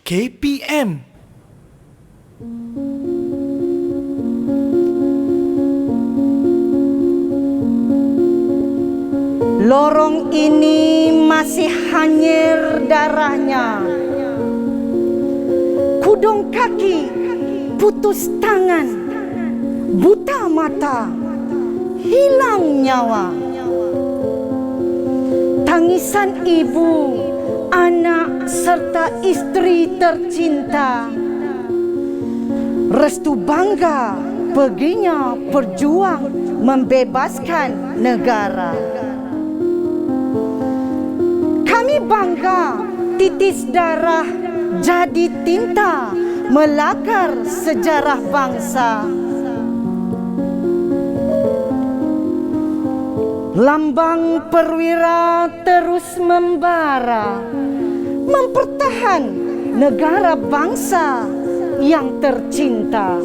KPM. Lorong ini masih hanyir darahnya. Kudung kaki, putus tangan, buta mata, hilang nyawa. Tangisan ibu, anak serta istri tercinta. Restu bangga perginya berjuang membebaskan negara. Kami bangga titis darah jadi tinta melakar sejarah bangsa. Lambang perwira terus membara, mempertahan negara bangsa yang tercinta.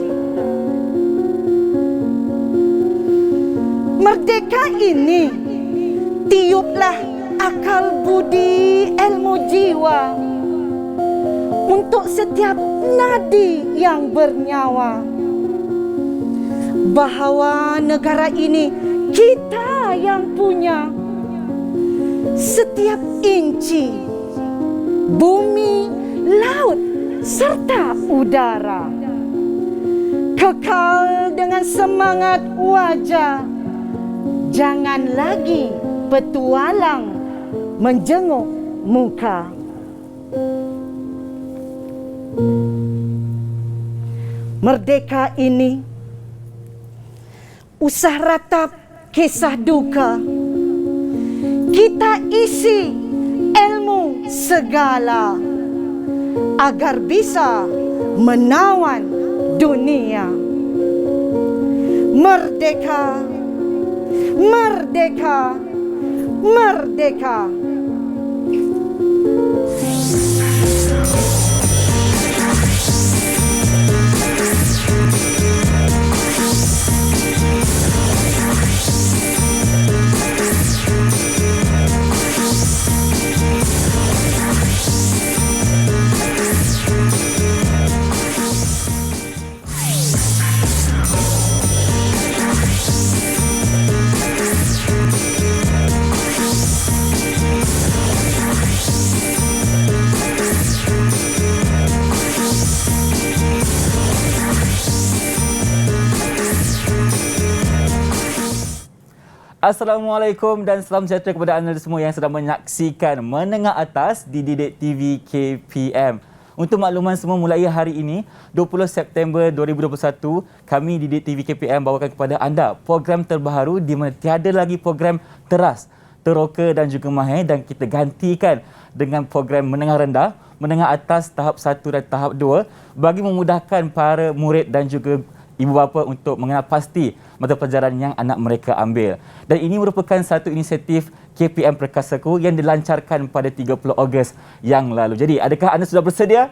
Merdeka ini tiuplah akal budi ilmu jiwa untuk setiap nadi yang bernyawa, bahawa negara ini kita yang punya. Setiap inci bumi, laut serta udara kekal dengan semangat wajah. Jangan lagi petualang menjenguk muka. Merdeka ini usah ratap kisah duka. Kita isi ilmu segala agar bisa menawan dunia. Merdeka, merdeka, merdeka. Assalamualaikum dan salam sejahtera kepada anda semua yang sedang menyaksikan Menengah Atas di Didik TV KPM. Untuk makluman semua, mulai hari ini 20 September 2021, kami Didik TV KPM bawakan kepada anda program terbaru di mana tiada lagi program teras, teroka dan juga mahir, dan kita gantikan dengan program menengah rendah, menengah atas tahap 1 dan tahap 2 bagi memudahkan para murid dan juga ibu bapa untuk mengenal pasti mata pelajaran yang anak mereka ambil. Dan ini merupakan satu inisiatif KPM Perkasaku yang dilancarkan pada 30 Ogos yang lalu. Jadi, adakah anda sudah bersedia?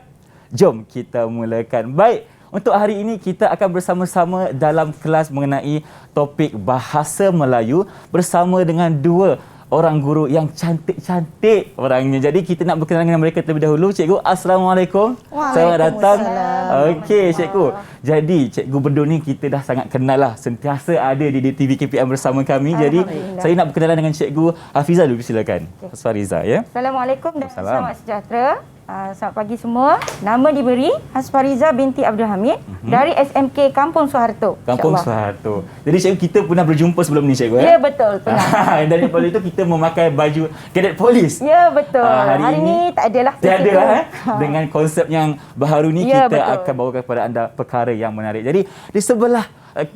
Jom kita mulakan. Baik, untuk hari ini kita akan bersama-sama dalam kelas mengenai topik bahasa Melayu bersama dengan dua orang guru yang cantik-cantik orangnya. Jadi kita nak berkenalan dengan mereka terlebih dahulu. Cikgu, Assalamualaikum. Selamat datang. Okey, Cikgu. Jadi Cikgu berdua ni kita dah sangat kenal lah. Sentiasa ada di TV KPM bersama kami. Jadi saya nak berkenalan dengan Cikgu Hafizah dulu, silakan. Hasfariza, ya. Assalamualaikum dan selamat sejahtera. Selamat pagi semua. Nama diberi Hasfariza binti Abdul Hamid dari SMK Kampung Soeharto. Kampung Soeharto. Jadi Cikgu, kita pernah berjumpa sebelum ni, Cikgu? Ya, betul. Pernah. Dan daripada itu kita memakai baju kadet polis. Ya, betul. Hari ini tak adalah. Tiada lah. Dengan konsep yang baharu ni, ya, kita betul. akan bawakan kepada anda perkara yang menarik. Jadi di sebelah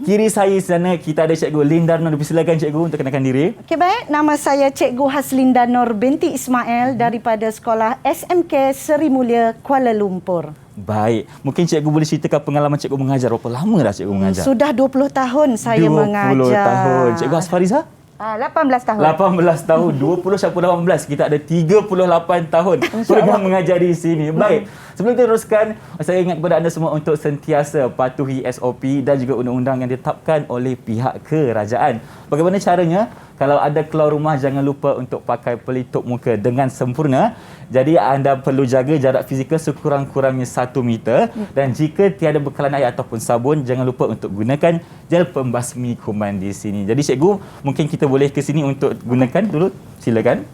kiri saya sana kita ada Cikgu Linda Nur. Silakan Cikgu untuk kenalkan diri. Okey, baik. Nama saya Cikgu Haslinda Nur binti Ismail daripada Sekolah SMK Seri Mulia, Kuala Lumpur. Baik. Mungkin Cikgu boleh ceritakan pengalaman Cikgu mengajar. Berapa lama dah Cikgu mengajar? Sudah 20 tahun saya 20 mengajar. 20 tahun. Cikgu Hasfariza? 18 tahun. 18 tahun. 20 sampai 18. Kita ada 38 tahun program mengajar di sini. Baik. Sebelum kita teruskan, saya ingat kepada anda semua untuk sentiasa patuhi SOP dan juga undang-undang yang ditetapkan oleh pihak kerajaan. Bagaimana caranya? kalau ada keluar rumah jangan lupa untuk pakai pelitup muka dengan sempurna. Jadi anda perlu jaga jarak fizikal sekurang-kurangnya 1 meter dan jika tiada bekalan air ataupun sabun jangan lupa untuk gunakan gel pembasmi kuman di sini. Jadi cikgu, mungkin kita boleh ke sini untuk gunakan dulu. Silakan.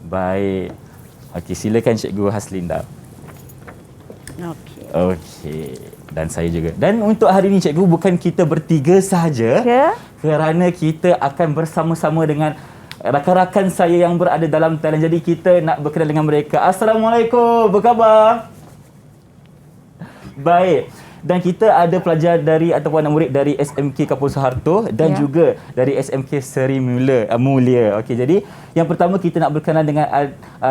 Baik. Okey, silakan Cikgu Haslinda. Okey. Okey. Dan saya juga. Dan untuk hari ini Cikgu, bukan kita bertiga sahaja. Ya. Kerana kita akan bersama-sama dengan rakan-rakan saya yang berada dalam talian. Jadi kita nak berkenal dengan mereka. Assalamualaikum. Apa khabar? Baik. Dan kita ada pelajar dari ataupun anak murid dari SMK Kampung Soeharto dan juga dari SMK Seri Mulia. Okey, jadi yang pertama kita nak berkenal dengan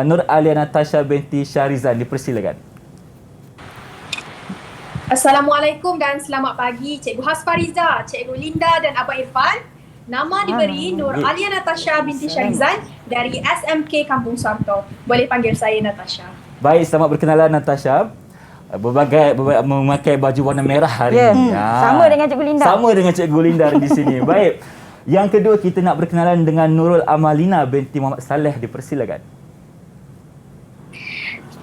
Nur Alia Natasha binti Syarizan. Dipersilakan. Assalamualaikum dan selamat pagi Cikgu Hasfariza, Cikgu Linda dan Abang Irfan. Nama diberi Nur Alia Natasha binti Syarizan dari SMK Kampung Soeharto. Boleh panggil saya Natasha. Baik, selamat berkenalan Natasha. Berbagai memakai baju warna merah hari ini. Sama dengan Cikgu Linda. Sama dengan Cikgu Linda di sini. Baik. Yang kedua kita nak berkenalan dengan Nurul Amalina binti Muhammad Saleh. Dipersilakan.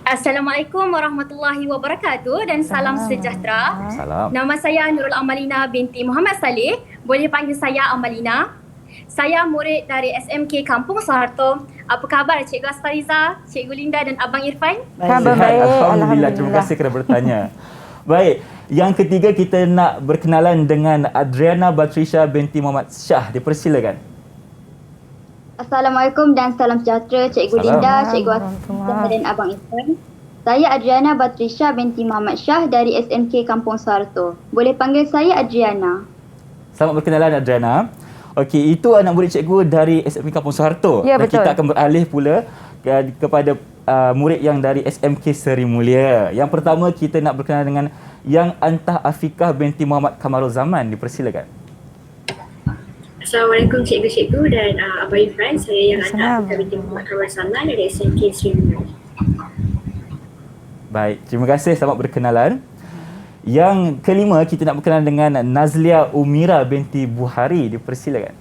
Assalamualaikum warahmatullahi wabarakatuh dan salam sejahtera. Salam. Nama saya Nurul Amalina binti Muhammad Saleh. Boleh panggil saya Amalina. Saya murid dari SMK Kampung Soeharto. Apa khabar Cikgu Hasfariza, Cikgu Linda dan Abang Irfan? Khabar Sihat, baik. Alhamdulillah. Terima kasih kerana bertanya. Baik. Yang ketiga kita nak berkenalan dengan Adriana Batrisha binti Muhammad Shah. Dipersilakan. Assalamualaikum dan salam sejahtera Cikgu Salam. Linda, Cikgu Hasfariza dan Abang Irfan. Saya Adriana Batrisha binti Muhammad Shah dari SMK Kampung Soeharto. Boleh panggil saya Adriana. Selamat berkenalan Adriana. Okey, itu anak murid cikgu dari SMK Kampung Soeharto. Ya, Dan betul. kita akan beralih pula kepada murid yang dari SMK Seri Mulia. Yang pertama kita nak berkenalan dengan Yang Antah Afikah binti Muhammad Kamarul Zaman. Dipersilakan. Assalamualaikum cikgu-cikgu dan Abang Irfan. Saya Yang Antah Afikah binti Muhammad Kamarul Zaman dari SMK Seri Mulia. Baik, terima kasih. Selamat berkenalan. Yang kelima kita nak berkenalan dengan Nazlia Umira binti Buhari. Dipersilakan.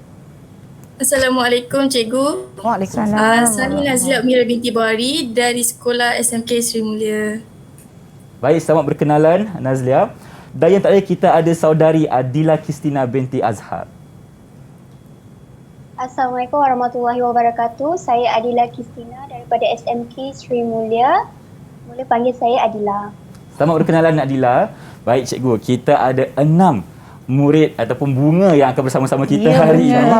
Assalamualaikum cikgu. Waalaikumsalam. Saya Nazila Umira binti Bahari dari sekolah SMK Seri Mulia. Baik, selamat berkenalan Nazlia. Dan yang terakhir kita ada saudari Adila Kristina binti Azhar. Assalamualaikum warahmatullahi wabarakatuh. Saya Adila Kristina daripada SMK Seri Mulia. Boleh panggil saya Adila. Selamat berkenalan Adila. Baik cikgu, kita ada 6 murid ataupun bunga yang akan bersama-sama kita hari ini.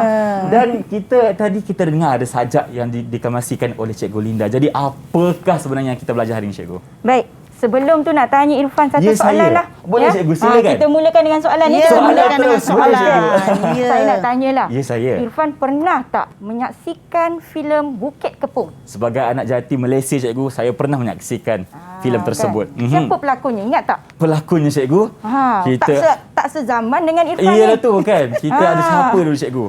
Dan kita dengar ada sajak yang dikemasikan oleh Cikgu Linda. Jadi apakah sebenarnya yang kita belajar hari ini Cikgu? Baik. Sebelum tu nak tanya Irfan satu Ya, soalan saya. lah. Boleh, Cikgu, silakan. Kita mulakan dengan soalan ni. Ya, Kita soalan mulakan dengan terus. soalan. Boleh, Cikgu. Ya. Saya nak tanyalah. Ya, saya. Irfan pernah tak menyaksikan filem Bukit Kepung? Sebagai anak jati Malaysia Cikgu, saya pernah menyaksikan filem tersebut. Kan? Siapa pelakonnya? Ingat tak? Pelakonnya Cikgu? Tak sezaman dengan Irfan Iyalah ni. tu kan. Kita ada siapa dulu Cikgu?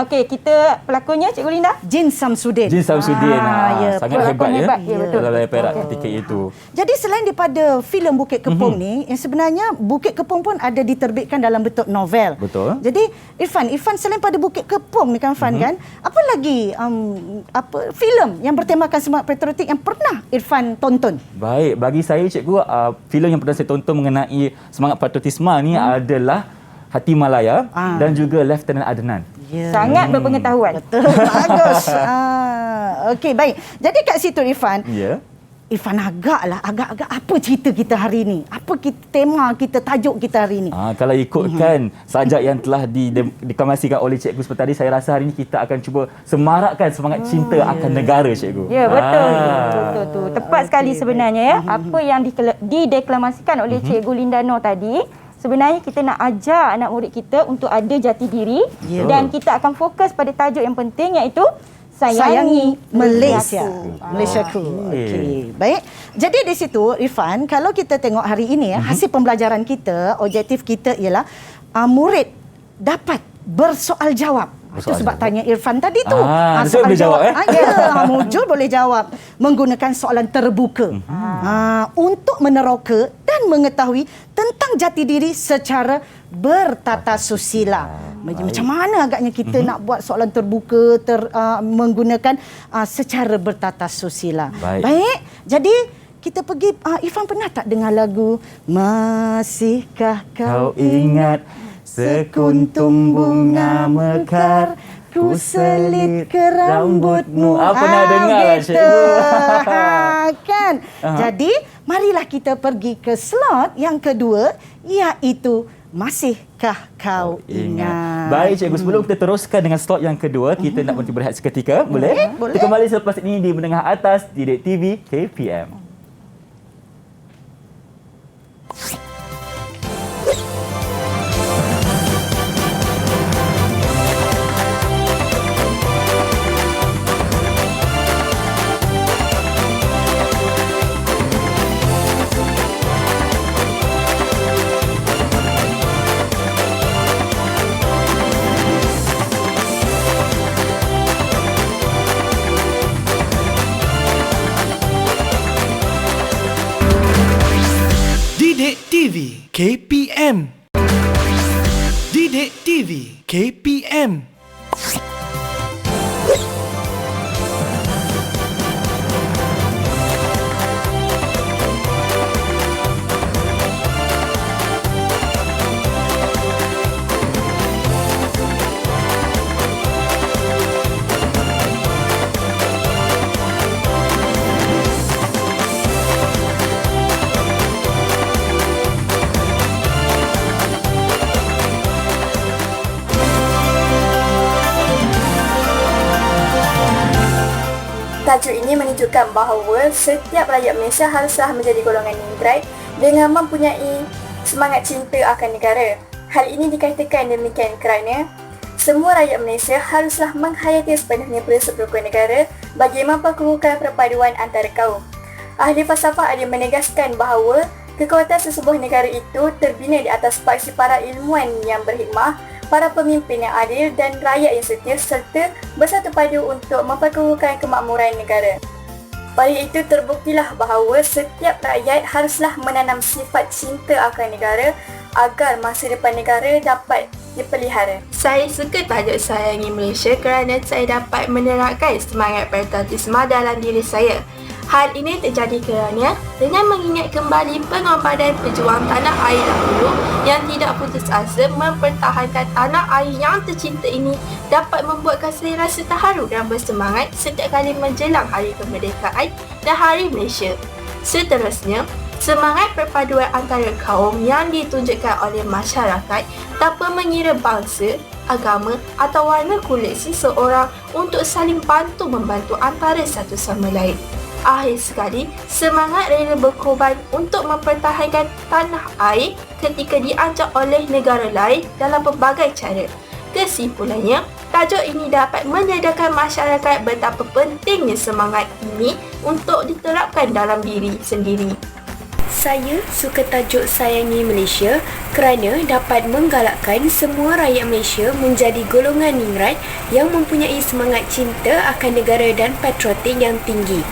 Okey, kita pelakonnya Cikgu Linda. Jin Samsudin. Jin Samsudin. ya, Sangat hebat pelakon ya. hebat. Ya, betul. Dalam Perak ketika itu. Jadi selain daripada filem Bukit Kepung ni, yang sebenarnya Bukit Kepung pun ada diterbitkan dalam bentuk novel. Betul. Jadi Irfan selain pada Bukit Kepung ni kan Irfan kan, apa lagi filem yang bertemakan semangat patriotik yang pernah Irfan tonton? Baik, bagi saya cikgu, filem yang pernah saya tonton mengenai semangat patriotisme ni adalah Hati Malaya dan juga Lieutenant Adnan. Sangat berpengetahuan. Betul, bagus. Okey, baik. Jadi kat situ Irfan, Ya. Irfan agak apa cerita kita hari ni? Apa tema kita, tajuk kita hari ni? Kalau ikutkan sajak yang telah dikemasikan oleh cikgu seperti tadi, saya rasa hari ini kita akan cuba semarakkan semangat cinta akan negara cikgu. Ya, betul. Betul. Tepat sekali sebenarnya ya. Apa yang dideklamasikan oleh Cikgu Linda Noor tadi, sebenarnya kita nak ajar anak murid kita untuk ada jati diri dan kita akan fokus pada tajuk yang penting iaitu Sayangi Malaysia. Malaysiaku. Malaysiaku. Okey. Baik. Jadi di situ Irfan, kalau kita tengok hari ini hasil pembelajaran kita, objektif kita ialah murid dapat bersoal jawab. Itu sebab tanya Irfan tadi tu. Soal boleh jawab Ya, mujur boleh jawab menggunakan soalan terbuka. Untuk meneroka dan mengetahui tentang jati diri secara bertata susila. Macam mana agaknya kita nak buat soalan terbuka menggunakan secara bertatas susila. Baik. Jadi kita pergi, Irfan pernah tak dengar lagu Masihkah kau ingat sekuntum bunga mekar ku selit ke rambutmu. Pernah dengar lah, cikgu. Kan? Jadi, marilah kita pergi ke slot yang kedua, iaitu Masihkah kau ingat. Baik, cikgu. Sebelum kita teruskan dengan slot yang kedua, kita nak berhenti berehat seketika. Boleh? Boleh. Kita kembali selepas ini di Menengah Atas Didik TV KPM. Didik TV KPM. Didik TV KPM. Tajuk ini menunjukkan bahawa setiap rakyat Malaysia haruslah menjadi golongan ningrat dengan mempunyai semangat cinta akan negara. Hal ini dikatakan demikian kerana semua rakyat Malaysia haruslah menghayati sepenuhnya prinsip rukun negara bagi memperkukuhkan perpaduan antara kaum. Ahli falsafah ada menegaskan bahawa kekuatan sesebuah negara itu terbina di atas paksi para ilmuwan yang berhikmah, para pemimpin yang adil dan rakyat yang setia serta bersatu padu untuk memperkukuhkan kemakmuran negara. Oleh itu terbuktilah bahawa setiap rakyat haruslah menanam sifat cinta akan negara agar masa depan negara dapat dipelihara. Saya suka tajuk Sayangi Malaysia kerana saya dapat menerapkan semangat patriotisme dalam diri saya. Hal ini terjadi kerana dengan mengingat kembali pengorbanan pejuang tanah air dahulu yang tidak putus asa mempertahankan tanah air yang tercinta ini dapat membuatkan saya rasa terharu dan bersemangat setiap kali menjelang Hari Kemerdekaan dan Hari Malaysia. Seterusnya, semangat perpaduan antara kaum yang ditunjukkan oleh masyarakat tanpa mengira bangsa, agama atau warna kulit seseorang untuk saling bantu-membantu antara satu sama lain. Akhir sekali, semangat rela berkorban untuk mempertahankan tanah air ketika diancam oleh negara lain dalam pelbagai cara. Kesimpulannya, tajuk ini dapat menyedarkan masyarakat betapa pentingnya semangat ini untuk diterapkan dalam diri sendiri. Saya suka tajuk Sayangi Malaysia kerana dapat menggalakkan semua rakyat Malaysia menjadi golongan ningrat yang mempunyai semangat cinta akan negara dan patriotik yang tinggi.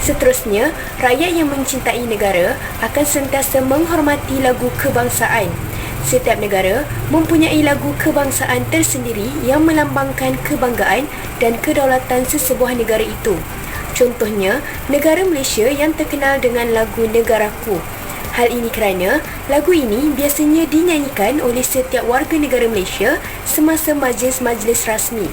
Seterusnya, rakyat yang mencintai negara akan sentiasa menghormati lagu kebangsaan. Setiap negara mempunyai lagu kebangsaan tersendiri yang melambangkan kebanggaan dan kedaulatan sesebuah negara itu. Contohnya, negara Malaysia yang terkenal dengan lagu Negaraku. Hal ini kerana lagu ini biasanya dinyanyikan oleh setiap warga negara Malaysia semasa majlis-majlis rasmi.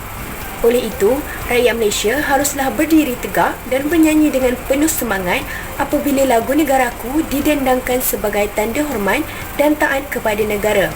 Oleh itu, rakyat Malaysia haruslah berdiri tegak dan bernyanyi dengan penuh semangat apabila lagu Negaraku didendangkan sebagai tanda hormat dan taat kepada negara.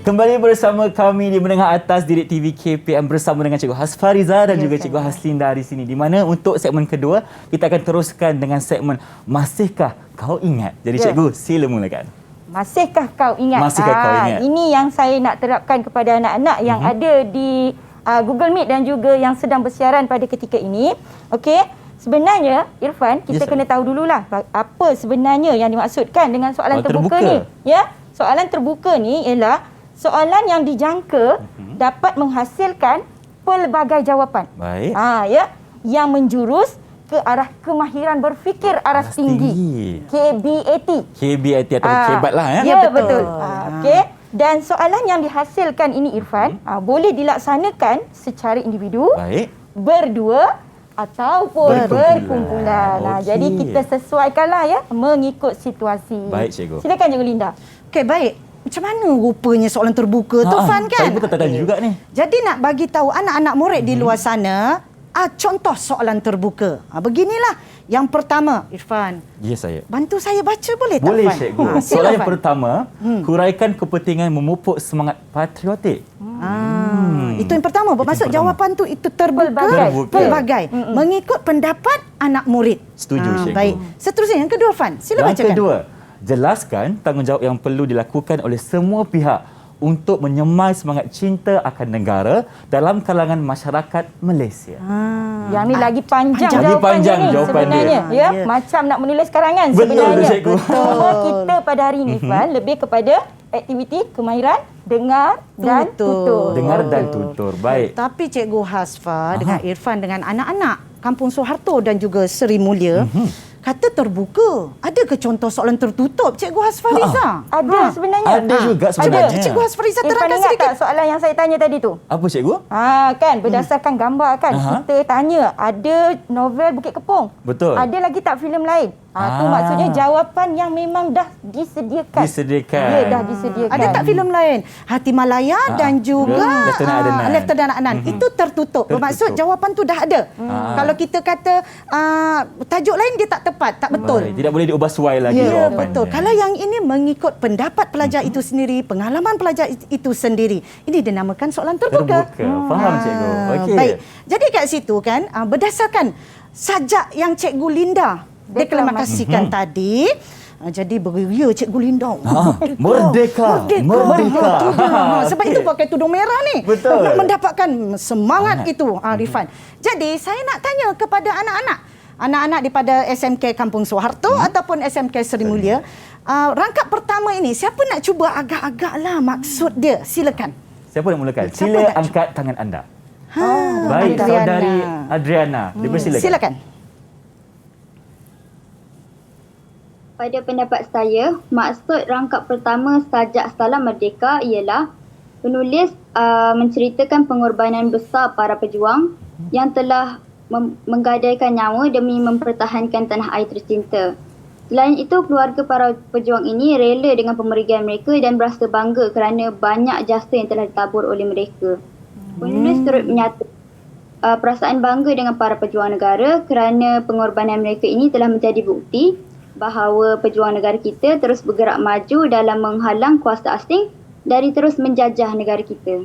Kembali bersama kami di Menengah Atas Didik TV KPM bersama dengan Cikgu Hasfariza dan juga Cikgu Haslinda di sini. Di mana untuk segmen kedua, kita akan teruskan dengan segmen Masihkah Kau Ingat? Jadi Cikgu, sila mulakan. Masihkah kau ingat? Masihkah kau ingat? Ini yang saya nak terapkan kepada anak-anak yang ada di Google Meet dan juga yang sedang bersiaran pada ketika ini. Okey, sebenarnya Irfan, kita kena tahu dululah apa sebenarnya yang dimaksudkan dengan soalan terbuka ni. Ya, soalan terbuka ni ialah soalan yang dijangka dapat menghasilkan pelbagai jawapan. Baik. Ya, yang menjurus ke arah kemahiran berfikir aras tinggi. KBAT. KBAT atau kebat lah ya. Ya, betul. Okey. Dan soalan yang dihasilkan ini Irfan, boleh dilaksanakan secara individu, Baik. berdua ataupun berkumpulan. Okey. Jadi kita sesuaikanlah ya mengikut situasi. Baik, Cikgu. Silakan Cikgu Linda. Okey, baik. Macam mana rupanya soalan terbuka tu, Fan, kan? Saya pun tak tahu juga ni. Jadi nak bagi tahu anak-anak murid di luar sana, contoh soalan terbuka. Beginilah. Yang pertama, Irfan. Ya, saya. Bantu saya baca boleh tak, Boleh, Fan? Cikgu. Sila, Soalan yang Fan. pertama, huraikan kepentingan memupuk semangat patriotik. Itu yang pertama. Bermaksud jawapan tu itu terbuka, pelbagai. Mengikut pendapat anak murid. Setuju, Cikgu. Baik. Seterusnya yang kedua, Fan. Sila Yang bacakan. kedua, jelaskan tanggungjawab yang perlu dilakukan oleh semua pihak untuk menyemai semangat cinta akan negara dalam kalangan masyarakat Malaysia. Yang ni lagi panjang Lagi jawapan panjang dia ni jawapan sebenarnya. dia. Ya, macam nak menulis karangan Betul, sebenarnya. Cikgu. Cuma kita pada hari ini Fan lebih kepada aktiviti kemahiran dengar dan tutur. Dengar dan tutur. Baik. Tapi Cikgu Hasfa dengan Irfan dengan anak-anak Kampung Soeharto dan juga Seri Mulia kata terbuka. Ada ke contoh soalan tertutup, Cikgu Hasfariza? Ada sebenarnya. Ada juga sebenarnya. Cuba Cikgu Hasfariza Irfan terangkan ingat sedikit. tak soalan yang saya tanya tadi tu? Apa, Cikgu? Kan berdasarkan gambar kan kita tanya ada novel Bukit Kepong. Betul. Ada lagi tak filem lain? Tu maksudnya jawapan yang memang dah disediakan. Disediakan. Ya, dah disediakan. Ada tak filem lain? Hati Malaya dan juga Lieutenant Adnan. Itu tertutup. Bermaksud jawapan tu dah ada. Kalau kita kata tajuk lain dia tak tepat, tak betul. Baik. Tidak boleh diubah suai lagi Ya, jawapannya. betul. Kalau yang ini mengikut pendapat pelajar itu sendiri, pengalaman pelajar itu sendiri. Ini dinamakan soalan terbuka. Faham, Cikgu. Okey. Baik. Jadi kat situ kan, berdasarkan sajak yang Cikgu Linda deklamasikan tadi, jadi beria Cikgu Linda. Merdeka. Merdeka. Sebab itu pakai tudung merah ni. Betul. Nak mendapatkan semangat itu, Rifan. Jadi saya nak tanya kepada anak-anak daripada SMK Kampung Soeharto ataupun SMK Seri Mulia, rangkap pertama ini siapa nak cuba agak-agaklah maksud dia? Silakan. Siapa nak mulakan? Siapa Sila nak angkat tangan anda. Baik, Adriana. saudari Adriana. Dipersilakan. Silakan. Pada pendapat saya, maksud rangkap pertama sajak Salam Merdeka ialah penulis menceritakan pengorbanan besar para pejuang yang telah menggadaikan nyawa demi mempertahankan tanah air tercinta. Selain itu, keluarga para pejuang ini rela dengan pemerigian mereka dan berasa bangga kerana banyak jasa yang telah ditabur oleh mereka. Penulis turut menyatakan perasaan bangga dengan para pejuang negara kerana pengorbanan mereka ini telah menjadi bukti bahawa pejuang negara kita terus bergerak maju dalam menghalang kuasa asing dari terus menjajah negara kita.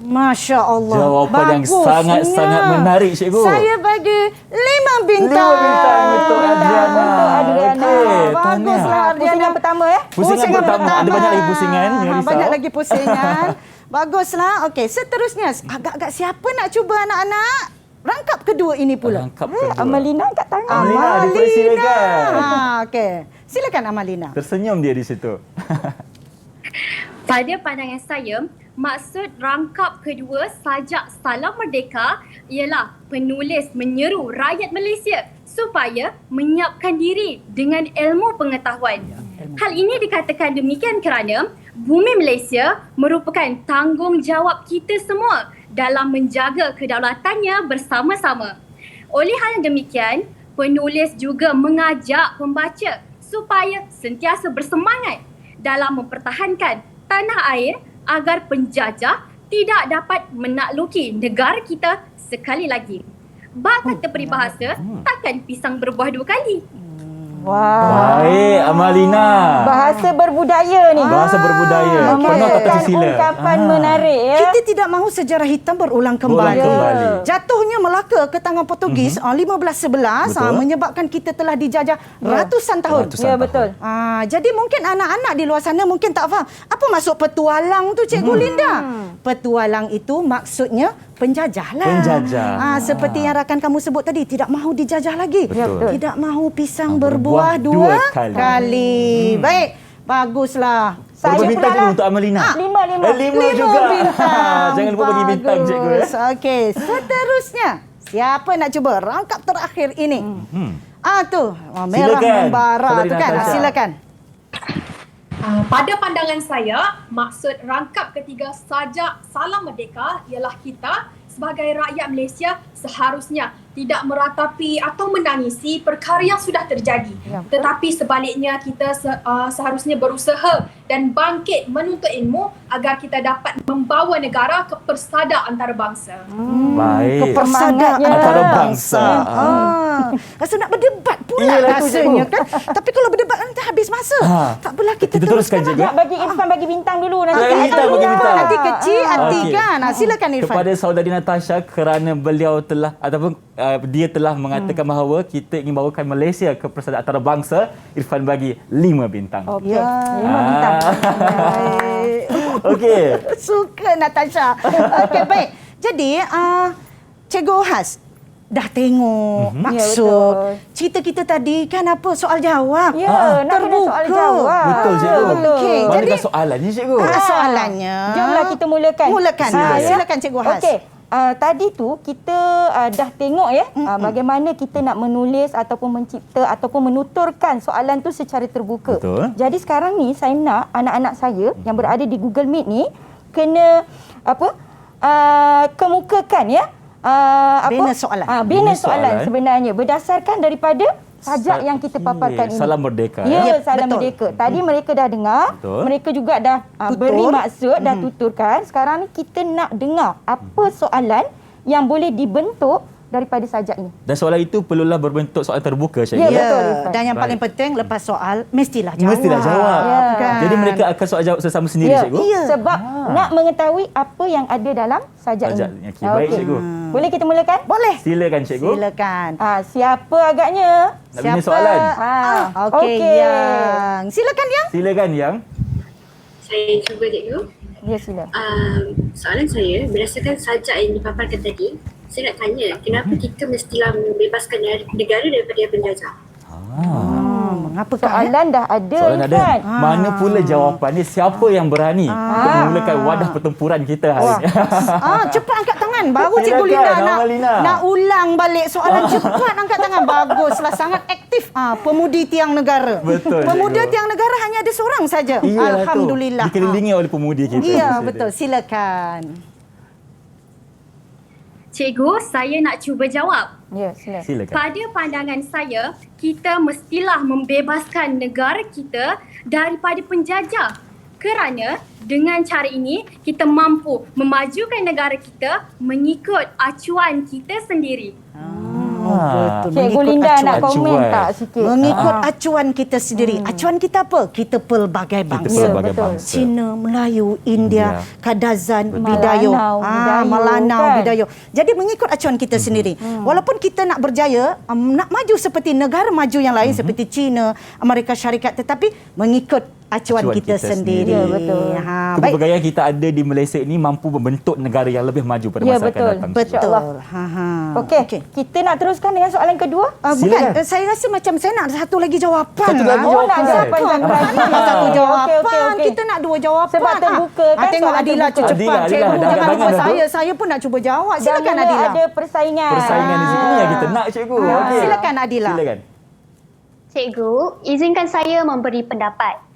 Masya Allah. Jawapan yang sangat-sangat menarik, Cikgu. Saya bagi 5 bintang. 5 bintang untuk Adriana. Okey, baguslah Adriana. Pusingan pertama ya. Pusingan pertama. Ada banyak lagi pusingan. Yang risau. Banyak lagi pusingan. Baguslah. Okey, seterusnya agak-agak siapa nak cuba anak-anak? Rangkap kedua ini pula. Rangkap kedua. Amalina kat tangan. Amalina, dipersilakan. Okey. Silakan Amalina. Tersenyum dia di situ. Pada pandangan saya, maksud rangkap kedua sajak Salam Merdeka ialah penulis menyeru rakyat Malaysia supaya menyiapkan diri dengan ilmu pengetahuan. Hal ini dikatakan demikian kerana bumi Malaysia merupakan tanggungjawab kita semua dalam menjaga kedaulatannya bersama-sama. Oleh hal yang demikian, penulis juga mengajak pembaca supaya sentiasa bersemangat dalam mempertahankan tanah air agar penjajah tidak dapat menakluki negara kita sekali lagi. Bak kata peribahasa, takkan pisang berbuah dua kali. Wah. Baik, Amalina. Bahasa berbudaya ni. Bahasa berbudaya. Penuh tata sila. Ungkapan menarik ya. Kita tidak mahu sejarah hitam berulang kembali. Jatuhnya Melaka ke tangan Portugis 1511 menyebabkan kita telah dijajah ratusan tahun. Ya, betul. Jadi mungkin anak-anak di luar sana mungkin tak faham. Apa maksud petualang tu, Cikgu Linda? Petualang itu maksudnya penjajah lah. Penjajah. Seperti yang rakan kamu sebut tadi, tidak mahu dijajah lagi. Betul. Tidak mahu pisang berbuah dua kali. Baik, baguslah. Berapa bintang juga untuk Amalina? 5 5 juga. Bintang. Jangan lupa bagi bintang, Cikgu. Okey, seterusnya. Siapa nak cuba rangkap terakhir ini? Tu. Merah Silakan. membara tu kan. Natasha. Silakan. Pada pandangan saya, maksud rangkap ketiga sajak Salam Merdeka ialah kita sebagai rakyat Malaysia seharusnya tidak meratapi atau menangisi perkara yang sudah terjadi. Tetapi sebaliknya kita seharusnya berusaha dan bangkit menuntut ilmu agar kita dapat membawa negara ke persada antarabangsa. Baik. Kepersadaan Antarabangsa. Rasa nak berdebat pula Iyalah tu, rasanya cikgu. kan. Tapi kalau berdebat nanti habis masa. Tak apalah kita Kita teruskan, teruskan. cikgu. Nak bagi Irfan bagi bintang dulu nanti. Bagi bintang, bagi bintang. Nanti kecil hati Okey. kan. Silakan Irfan. Kepada saudari Natasha kerana beliau telah ataupun dia telah mengatakan bahawa kita ingin bawakan Malaysia ke persada antarabangsa, Irfan bagi 5 bintang. Okey. Ya. 5 bintang. Baik. Okey. Suka Natasha. Okey, baik. Jadi, Cikgu Has, dah tengok maksud betul. cerita kita tadi kan apa soal jawab. Ya, nak kena soal jawab. Betul, cikgu. Okey, Manakah jadi soalannya, cikgu? soalannya. Jomlah kita mulakan. Mulakan. Silakan Cikgu Has. Okey. Tadi tu kita dah tengok ya bagaimana kita nak menulis ataupun mencipta ataupun menuturkan soalan tu secara terbuka. Betul. Jadi sekarang ni saya nak anak-anak saya yang berada di Google Meet ni kena kemukakan ya Bina soalan. bina Bina soalan soalan. sebenarnya berdasarkan daripada sajak yang kita paparkan ini. Salam Merdeka. Ya, Salam betul. Merdeka. Tadi mereka dah dengar, Betul. mereka juga dah Tutur. beri maksud, dah tuturkan. Sekarang ni kita nak dengar apa soalan yang boleh dibentuk daripada sajak ini. Dan soalan itu perlulah berbentuk soalan terbuka, cikgu. Ya, betul, Ya, Irfan. dan yang paling penting lepas soal mestilah jawab. Mestilah jawab. Ya. Kan? Jadi mereka akan soal jawab sesama sendiri, Ya, cikgu. sebab nak mengetahui apa yang ada dalam sajak Sajak. ini. Okey, baik, cikgu. Boleh kita mulakan? Boleh. Silakan, cikgu. Silakan. Siapa agaknya? Nak bina soalan. Okey, Yang. Silakan Yang. Silakan, Yang. Saya cuba, cikgu. Ya, sila. Soalan saya, berdasarkan sajak yang dipaparkan tadi, saya nak tanya, kenapa kita mestilah membebaskan negara daripada penjajah? Mengapa Soalan dah ada, Soalan ada. Irfan. Mana pula jawapannya? Siapa yang berani untuk memulakan wadah pertempuran kita hari ini? Cepat angkat tangan. Baru Cikgu Silakan, Linda nak, Amalina. nak ulang balik soalan. Cepat angkat tangan. Baguslah. Sangat aktif. Pemudi tiang negara. Betul, Pemuda cikgu. tiang negara hanya ada seorang saja. Iyalah tu. Alhamdulillah. Dikelilingi oleh pemudi kita. Ya, betul. Silakan. Cikgu, saya nak cuba jawab. Ya, sila. Silakan. Pada pandangan saya, kita mestilah membebaskan negara kita daripada penjajah. Kerana dengan cara ini, kita mampu memajukan negara kita mengikut acuan kita sendiri. Betul. Cikgu Mengikut Linda nak acuan. komen tak sikit? Mengikut acuan kita sendiri. Acuan kita apa? Kita pelbagai bangsa. pelbagai betul. bangsa. Cina, Melayu, India, Kadazan, Betul. Bidayo. Malanau, Malanau, kan? Bidayo. Jadi mengikut acuan kita sendiri. Walaupun kita nak berjaya, nak maju seperti negara maju yang lain seperti China, Amerika Syarikat, tetapi mengikut acuan kita sendiri. Ya, betul. Baik. Kepelbagaian kita ada di Malaysia ini mampu membentuk negara yang lebih maju pada Ya, masa betul. akan datang. Betul. Okey, kita nak teruskan dengan soalan kedua. Bukan, Silakan. saya rasa macam saya nak satu lagi jawapan. Satu lagi lah. jawapan. nak jawapan Bukan, satu lagi. nak satu jawapan. Okey. Kita nak dua jawapan. Sebab terbuka kan, tengok soalan Adila terbuka. cepat. Adila, Cikgu, dah jangan agak lupa bangang dah tu. saya pun nak cuba jawab. Dan Silakan mula Adila. ada persaingan. Persaingan di sini yang kita nak, cikgu. Okey. Silakan Adila. Silakan. Cikgu, izinkan saya memberi pendapat.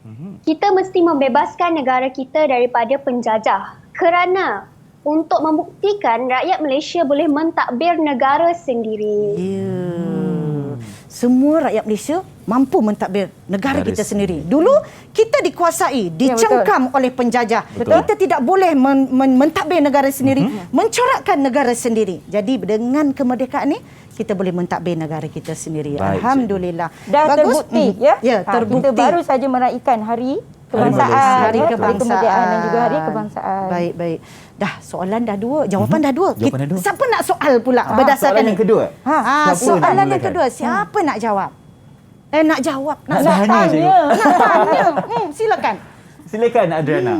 Kita mesti membebaskan negara kita daripada penjajah kerana untuk membuktikan rakyat Malaysia boleh mentadbir negara sendiri. Semua rakyat Malaysia mampu mentadbir negara kita sendiri. Dulu kita dikuasai, dicengkam oleh penjajah. Betul. Kita tidak boleh mentadbir negara sendiri, mencorakkan negara sendiri. Jadi dengan kemerdekaan ini kita boleh mentadbir negara kita sendiri. Baik, Alhamdulillah. Dah terbukti ya. Ya, terbukti. Kita baru saja meraihkan Hari Kebangsaan, Hari ya, Kebangsaan. kemerdekaan dan juga Hari Kebangsaan. Baik. Dah soalan dah dua, jawapan dah dua. Jawapan dah dua. Siapa nak soal pula berdasarkan Soalan ni? yang kedua. Siapa Soalan nak yang mulakan? kedua, siapa nak jawab? Nak jawab, Nak tanya, cikgu. nak tanya. Silakan. Silakan, Adriana.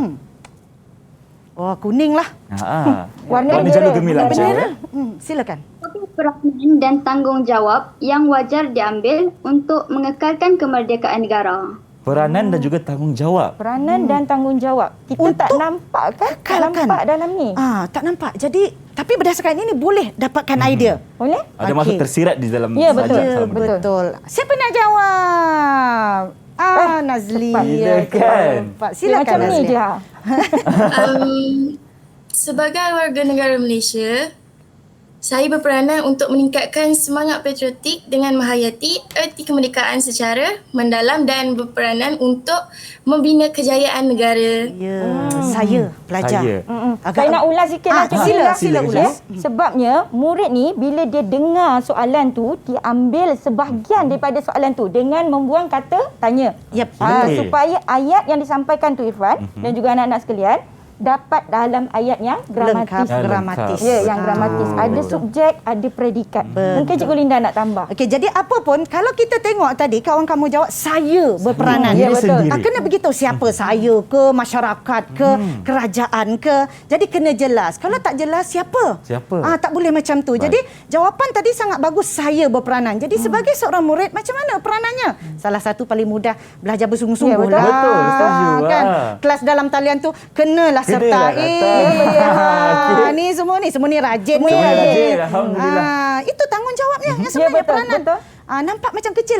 Oh, kuning lah. Warna jalur gemilang. Bendera. Silakan. Peranan dan tanggungjawab yang wajar diambil untuk mengekalkan kemerdekaan negara. Peranan dan juga tanggungjawab. Peranan dan tanggungjawab. Kita tak nampak kan? Tak kekalkan. nampak dalam ni. Tak nampak. Jadi Tapi berdasarkan ini boleh dapatkan idea. Boleh? Ada masuk tersirat di dalam Ya, betul. sajak Ya, Salam Merdeka. betul. Siapa nak jawab? Nazli. Bila kan? Silakan Macam ni Nazli. je. Sebagai warga negara Malaysia, saya berperanan untuk meningkatkan semangat patriotik dengan menghayati erti kemerdekaan secara mendalam dan berperanan untuk membina kejayaan negara. Ya, saya pelajar. Saya. Saya nak ulas sikit lah. Cik sila, Linda. sila Sila, ulas. Sebabnya murid ni bila dia dengar soalan tu, dia ambil sebahagian daripada soalan tu dengan membuang kata tanya. Yep. Okey. Supaya ayat yang disampaikan tu Irfan dan juga anak-anak sekalian dapat dalam ayat yang gramatis. Lengkap, gramatis. Ya, yang gramatis. Ada subjek, ada predikat. Mungkin Cikgu Linda nak tambah. Okey, jadi apa pun kalau kita tengok tadi kawan kamu jawab saya berperanan. Ya, betul. Kena beritahu siapa saya ke, masyarakat ke, kerajaan ke. Jadi kena jelas. Kalau tak jelas siapa? Siapa? Tak boleh macam tu. Jadi jawapan tadi sangat bagus, saya berperanan. Jadi sebagai seorang murid macam mana peranannya? Salah satu paling mudah belajar bersungguh-sungguh Ya, betul. lah. Betul, setuju. Kan? Kelas dalam talian tu kenalah sertai. Okey. Ni semua ni rajin Semua ni. rajin, alhamdulillah. Itu tanggungjawabnya yang Ya, sebenarnya betul, peranan. betul. Nampak macam kecil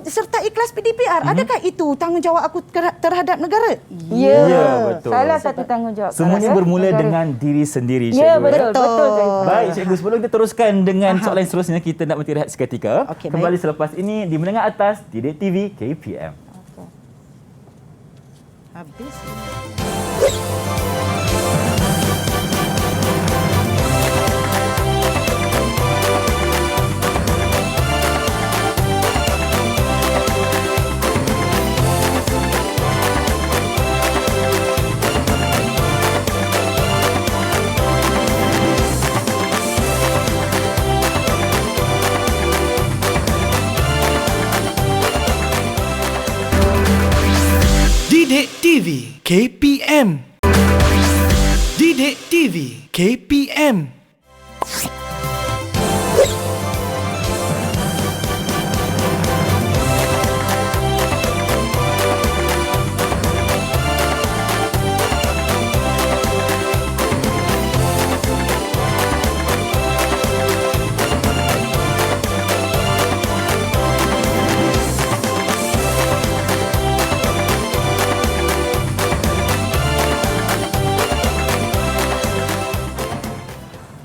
sertai kelas PDPR. Adakah itu tanggungjawab aku terhadap negara? Ya, Ya, betul. Salah satu tanggungjawab. Semuanya saya, bermula negara. dengan diri sendiri, Cikgu. Ya, betul Cikgu. Baik, Cikgu. Sebelum kita teruskan dengan soalan seterusnya, kita nak berhenti rehat seketika. Okey, Kembali selepas ini di Menengah Atas Didik TV KPM. Habis. Didik TV KPM. Didik TV KPM.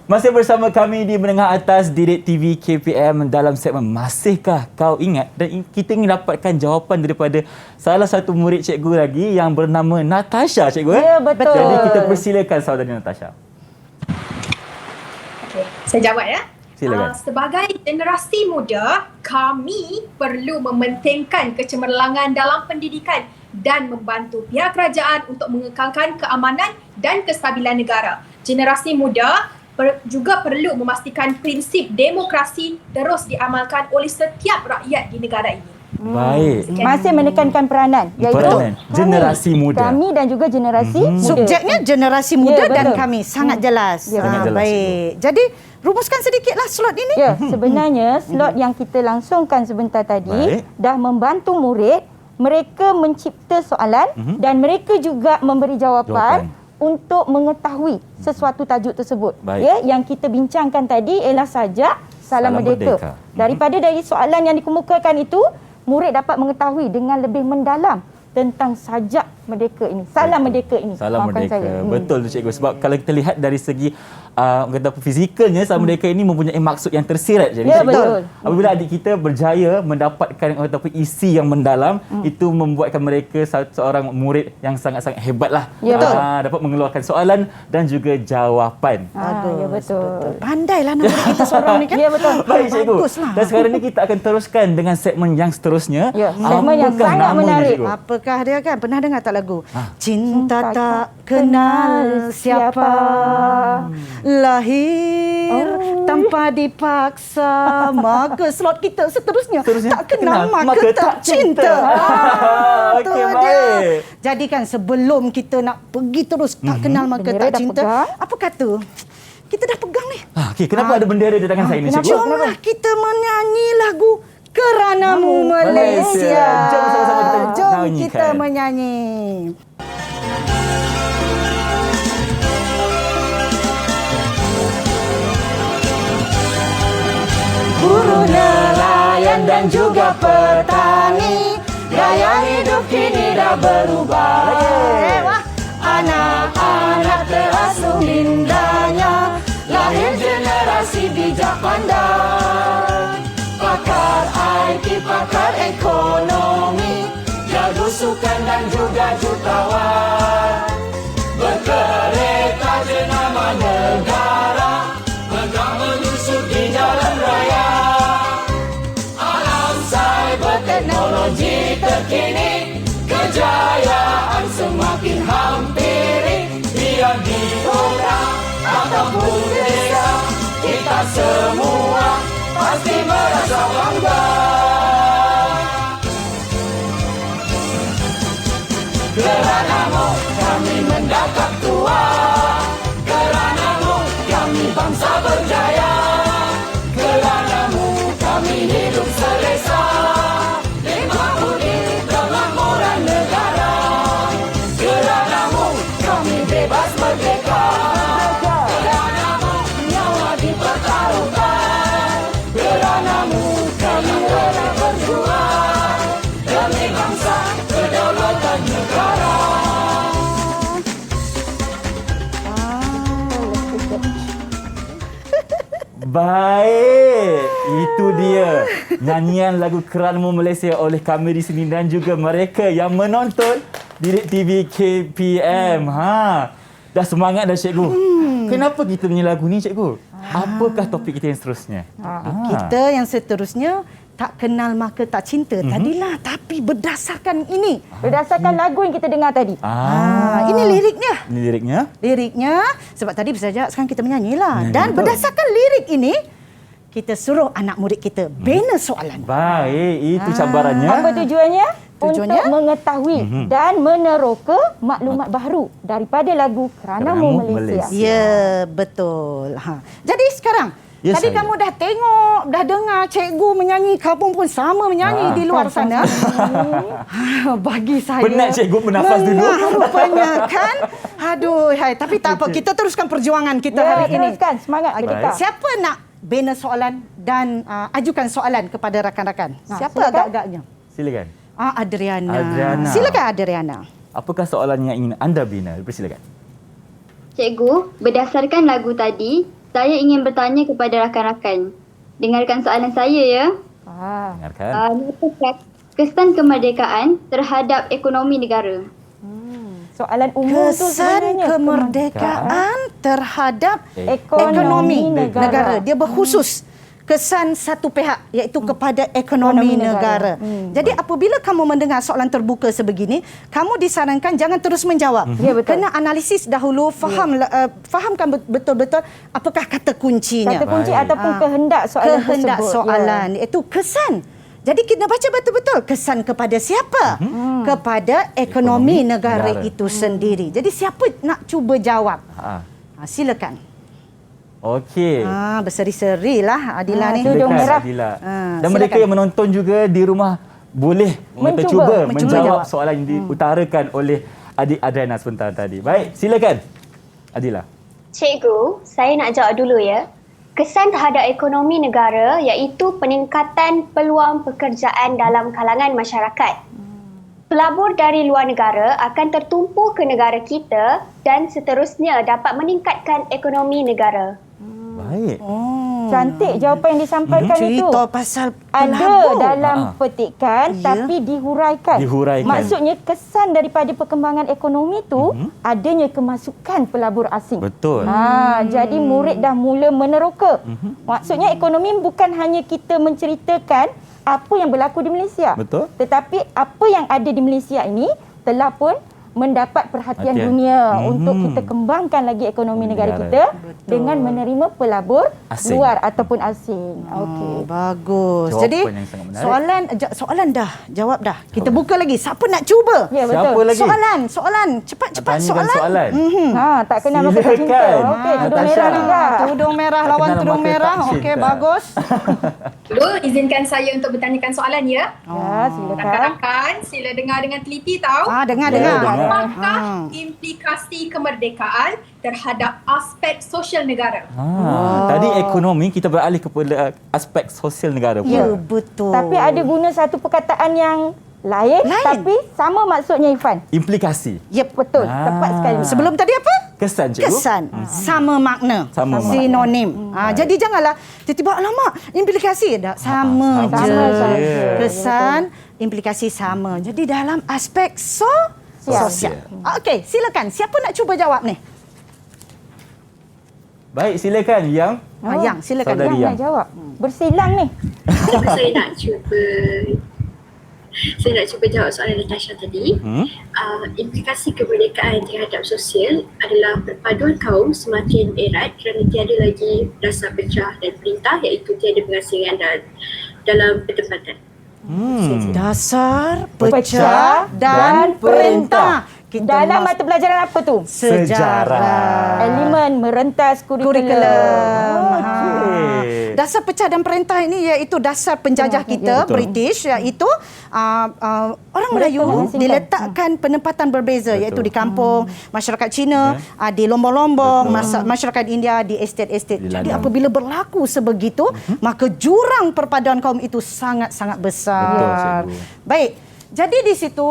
Masih bersama kami di Menengah Atas Didik TV KPM dalam segmen Masihkah Kau Ingat? Dan kita ingin dapatkan jawapan daripada salah satu murid cikgu lagi yang bernama Natasha, cikgu. Ya, betul. Jadi kita persilakan saudara Natasha. Okey, saya jawab ya. Silakan. Sebagai generasi muda, kami perlu mementingkan kecemerlangan dalam pendidikan dan membantu pihak kerajaan untuk mengekalkan keamanan dan kestabilan negara. Generasi muda juga perlu memastikan prinsip demokrasi terus diamalkan oleh setiap rakyat di negara ini. Baik. Masih menekankan peranan, iaitu Peranan generasi muda. Kami dan juga generasi muda. Subjeknya generasi muda Ya, dan betul. kami. Sangat jelas. Ya, sangat jelas, Baik. Jadi rumuskan sedikitlah slot ini. Ya, sebenarnya slot yang kita langsungkan sebentar tadi Baik. dah membantu murid, mereka mencipta soalan dan mereka juga memberi jawapan untuk mengetahui sesuatu tajuk tersebut. Baik. Ya, yang kita bincangkan tadi ialah sajak Salam Merdeka. Daripada dari soalan yang dikemukakan itu, murid dapat mengetahui dengan lebih mendalam tentang sajak merdeka ini. Salam merdeka ini. Salam Maafkan Merdeka. saya. Betul tu cikgu. Sebab kalau kita lihat dari segi kata apa, fizikalnya Salam Merdeka ini mempunyai maksud yang tersirat. Jadi Ya, cikgu, betul. apabila adik kita berjaya mendapatkan kata apa, isi yang mendalam, itu membuatkan mereka seorang murid yang sangat-sangat hebat lah. Ya, betul. Dapat mengeluarkan soalan dan juga jawapan. Ya, betul. Pandailah nak murid kita seorang ni kan. Ya, betul. Baik cikgu. Baguslah. Dan sekarang ni kita akan teruskan dengan segmen yang seterusnya. Ya, segmen yang Apakah sangat namanya, menarik. cikgu? Apakah dia kan? Pernah dengar tak lagu? Cinta tak kenal siapa, lahir tanpa dipaksa. Maka slot kita seterusnya tak kenal maka tak cinta. Okey, Tu baik. dia. Jadi kan sebelum kita nak pergi terus tak kenal maka Bendera tak dah cinta, pegang. apa kata? Kita dah pegang ni. Okey, kenapa ada bendera di tangan saya ni, cikgu? Jomlah kita menyanyi lagu Keranamu Malaysia. Jom sama-sama kita Jom nyanyikan. kita menyanyi. para petani, gaya hidup kini dah berubah. Anak-anak terasuh indahnya, lahir generasi bijak pandai. Pakar IT, pakar ekonomi, jago sukan dan juga jutawan. Berkereta jenama negara, megah menyusup di jalan raya. Alam cyber teknologi terkini, kejayaan semakin hampiri. Biar di kota ataupun desa, kita semua pasti merasa bangga. Keranamu kami mendapat tua, keranamu kami bangsa berjaya, keranamu kami hidup selesa, limpah budi kemakmuran negara. Keranamu kami bebas merdeka, keranamu nyawa dipertaruhkan, keranamu kami rela berjuang demi bangsa kedaulatan negara. Baik, itu dia nyanyian lagu Keranamu Malaysia oleh kami di sini dan juga mereka yang menonton Didik TV KPM. Dah semangat dah cikgu. Kenapa kita nyanyi lagu ni cikgu? Apakah topik kita yang seterusnya? Kita yang seterusnya tak kenal maka tak cinta. Tadilah, tapi berdasarkan ini. Berdasarkan lagu yang kita dengar tadi. Ini liriknya. Ini liriknya? Liriknya, sebab tadi bersaja sekarang kita menyanyilah. Dan berdasarkan lirik ini, kita suruh anak murid kita bina soalan. Baik, itu cabarannya. Apa tujuannya? Tujuannya? Untuk mengetahui dan meneroka maklumat baru daripada lagu Keranamu Malaysia. Ya, betul. Jadi sekarang, tadi saya. kamu dah tengok, dah dengar cikgu menyanyi, kamu pun sama menyanyi di luar sana. Bagi saya Penat cikgu bernafas dulu. Rupanya kan. Aduh, tapi tak apa. Kita teruskan perjuangan kita hari ini. Teruskan semangat kita. Siapa nak bina soalan dan ajukan soalan kepada rakan-rakan? Siapa silakan. agak-agaknya? Silakan. Adriana. Adriana. Silakan Adriana. Apakah soalan yang ingin anda bina? Silakan. Cikgu, berdasarkan lagu tadi, saya ingin bertanya kepada rakan-rakan. Dengarkan soalan saya ya. Dengarkan. Kesan kemerdekaan terhadap ekonomi negara. Soalan umum tu Kesan sebenarnya kemerdekaan terhadap ekonomi negara. Dia berkhusus kesan satu pihak, iaitu kepada ekonomi negara. Jadi apabila kamu mendengar soalan terbuka sebegini, kamu disarankan jangan terus menjawab. Ya, betul. Kena analisis dahulu, fahamkan betul-betul apakah kata kuncinya. Kata kunci ataupun kehendak soalan Kehendak tersebut. soalan, iaitu kesan. Jadi kita baca betul-betul kesan kepada siapa? Kepada ekonomi negara itu sendiri. Jadi siapa nak cuba jawab? Silakan. Okey. Berseri-seri lah Adila ni. Tudung merah. Adila. Dan silakan. mereka yang menonton juga di rumah boleh Mencuba menjawab jawab. soalan yang diutarakan oleh adik Adriana sebentar tadi. Baik, silakan. Adila. Cikgu, saya nak jawab dulu ya. Kesan terhadap ekonomi negara iaitu peningkatan peluang pekerjaan dalam kalangan masyarakat. Pelabur dari luar negara akan tertumpu ke negara kita dan seterusnya dapat meningkatkan ekonomi negara. Baik. Cantik jawapan yang disampaikan itu. Cerita pasal Ada pelabur. dalam petikan tapi dihuraikan. Maksudnya kesan daripada perkembangan ekonomi tu adanya kemasukan pelabur asing. Betul. Jadi murid dah mula meneroka. Maksudnya ekonomi bukan hanya kita menceritakan apa yang berlaku di Malaysia. Betul. Tetapi apa yang ada di Malaysia ini telah pun mendapat perhatian dunia untuk kita kembangkan lagi ekonomi negara kita dengan menerima pelabur asing. luar ataupun asing. Okey. Bagus. Jawapan Jadi yang sangat menarik. soalan dah, jawab dah. Kita buka lagi. Siapa nak cuba? Ya, betul. Siapa lagi? Soalan. Cepat Tanyakan soalan. Tak kenal maka tak cinta. Silakan. Okey, tudung Natasha. merah juga. Tudung merah lawan kenal tudung maka merah. tak Okey, cinta. bagus. Dulu izinkan saya untuk bertanyakan soalan ya. Ya, silakan. Rakan-rakan, sila dengar dengan teliti tahu. Dengar. Apakah implikasi kemerdekaan terhadap aspek sosial negara? Tadi ekonomi, kita beralih kepada aspek sosial negara pula. Ya, betul. Tapi ada guna satu perkataan yang lain. Tapi sama maksudnya Irfan. Implikasi. Yep. Betul, tepat sekali. Sebelum tadi apa? Kesan, cikgu. Kesan. Sama makna. Sama makna. Sinonim. Jadi janganlah tiba-tiba alamak implikasi dah sama je. Kesan, implikasi sama. Jadi dalam aspek sosial. Okey, silakan. Siapa nak cuba jawab ni? Baik, silakan Yang. Yang, silakan. Saudari Yang nak jawab. Bersilang ni. Saya nak cuba jawab soalan Natasha tadi. Implikasi kemerdekaan terhadap sosial adalah perpaduan kaum semakin erat kerana tiada lagi dasar pecah dan perintah, iaitu tiada pengasingan dalam pertempatan. Dasar, pecah dan perintah. Dalam mata pelajaran apa tu? Sejarah. Elemen merentas kurikulum. Dasar pecah dan perintah ini iaitu dasar penjajah kita, British, iaitu orang Melayu diletakkan penempatan berbeza, iaitu di kampung, masyarakat Cina, di lombong-lombong, masyarakat India di estate-estate. Jadi apabila berlaku sebegitu, maka jurang perpaduan kaum itu sangat-sangat besar. Baik. Jadi di situ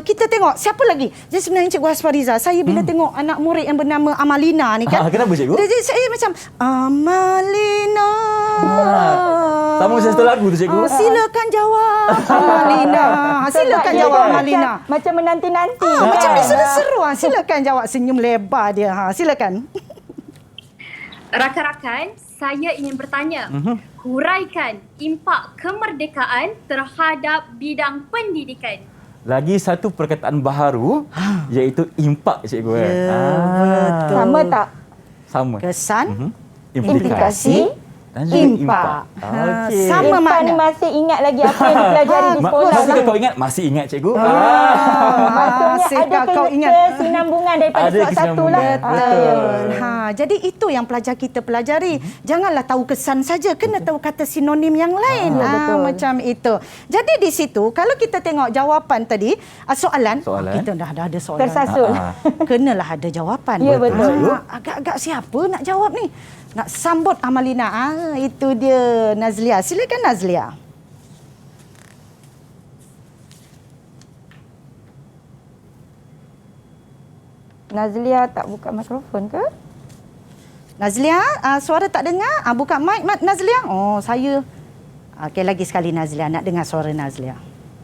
kita tengok siapa lagi. Jadi sebenarnya Cikgu Hasfariza, saya bila tengok anak murid yang bernama Amalina ni kan. Kenapa Cikgu? Jadi saya macam Amalina. Sama macam satu lagu tu Cikgu. Silakan jawab Amalina. Silakan jawab Amalina. Macam menanti-nanti. Macam ni seru-seru. Silakan jawab, senyum lebar dia. Silakan. Rakan-rakan, saya ingin bertanya, huraikan impak kemerdekaan terhadap bidang pendidikan. Lagi satu perkataan baharu, iaitu impak, Cikgu. Betul. Sama tak? Sama. Kesan, implikasi dan impak. Sama Irfan makna. masih ingat lagi apa yang dipelajari di sekolah. Masih kau ingat? Masih ingat, Cikgu. Maksudnya ada kesinambungan daripada surat satu lah. Betul. Jadi itu yang pelajar kita pelajari. Janganlah tahu kesan saja, kena tahu kata sinonim yang lain. Macam itu. Jadi di situ kalau kita tengok jawapan tadi, soalan. Kita dah ada soalan. Tersasul. Kenalah ada jawapan. Ya, betul. Agak-agak siapa nak jawab ni? Nak sambut Amalina. Itu dia Nazlia. Silakan Nazlia. Nazlia tak buka mikrofon ke? Nazlia, suara tak dengar? Buka mic Nazlia. Oh, saya. Okey, lagi sekali Nazlia. Nak dengar suara Nazlia.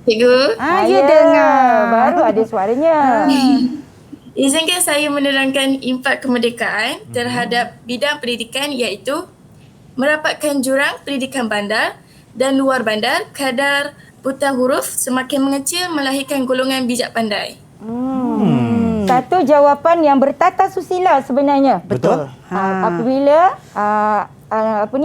Cikgu. Ya dengar. Baru ada suaranya. Izinkan saya menerangkan impak kemerdekaan terhadap bidang pendidikan, iaitu merapatkan jurang pendidikan bandar dan luar bandar, kadar buta huruf semakin mengecil melahirkan golongan bijak pandai. Satu jawapan yang bertata susila sebenarnya. Betul. Apabila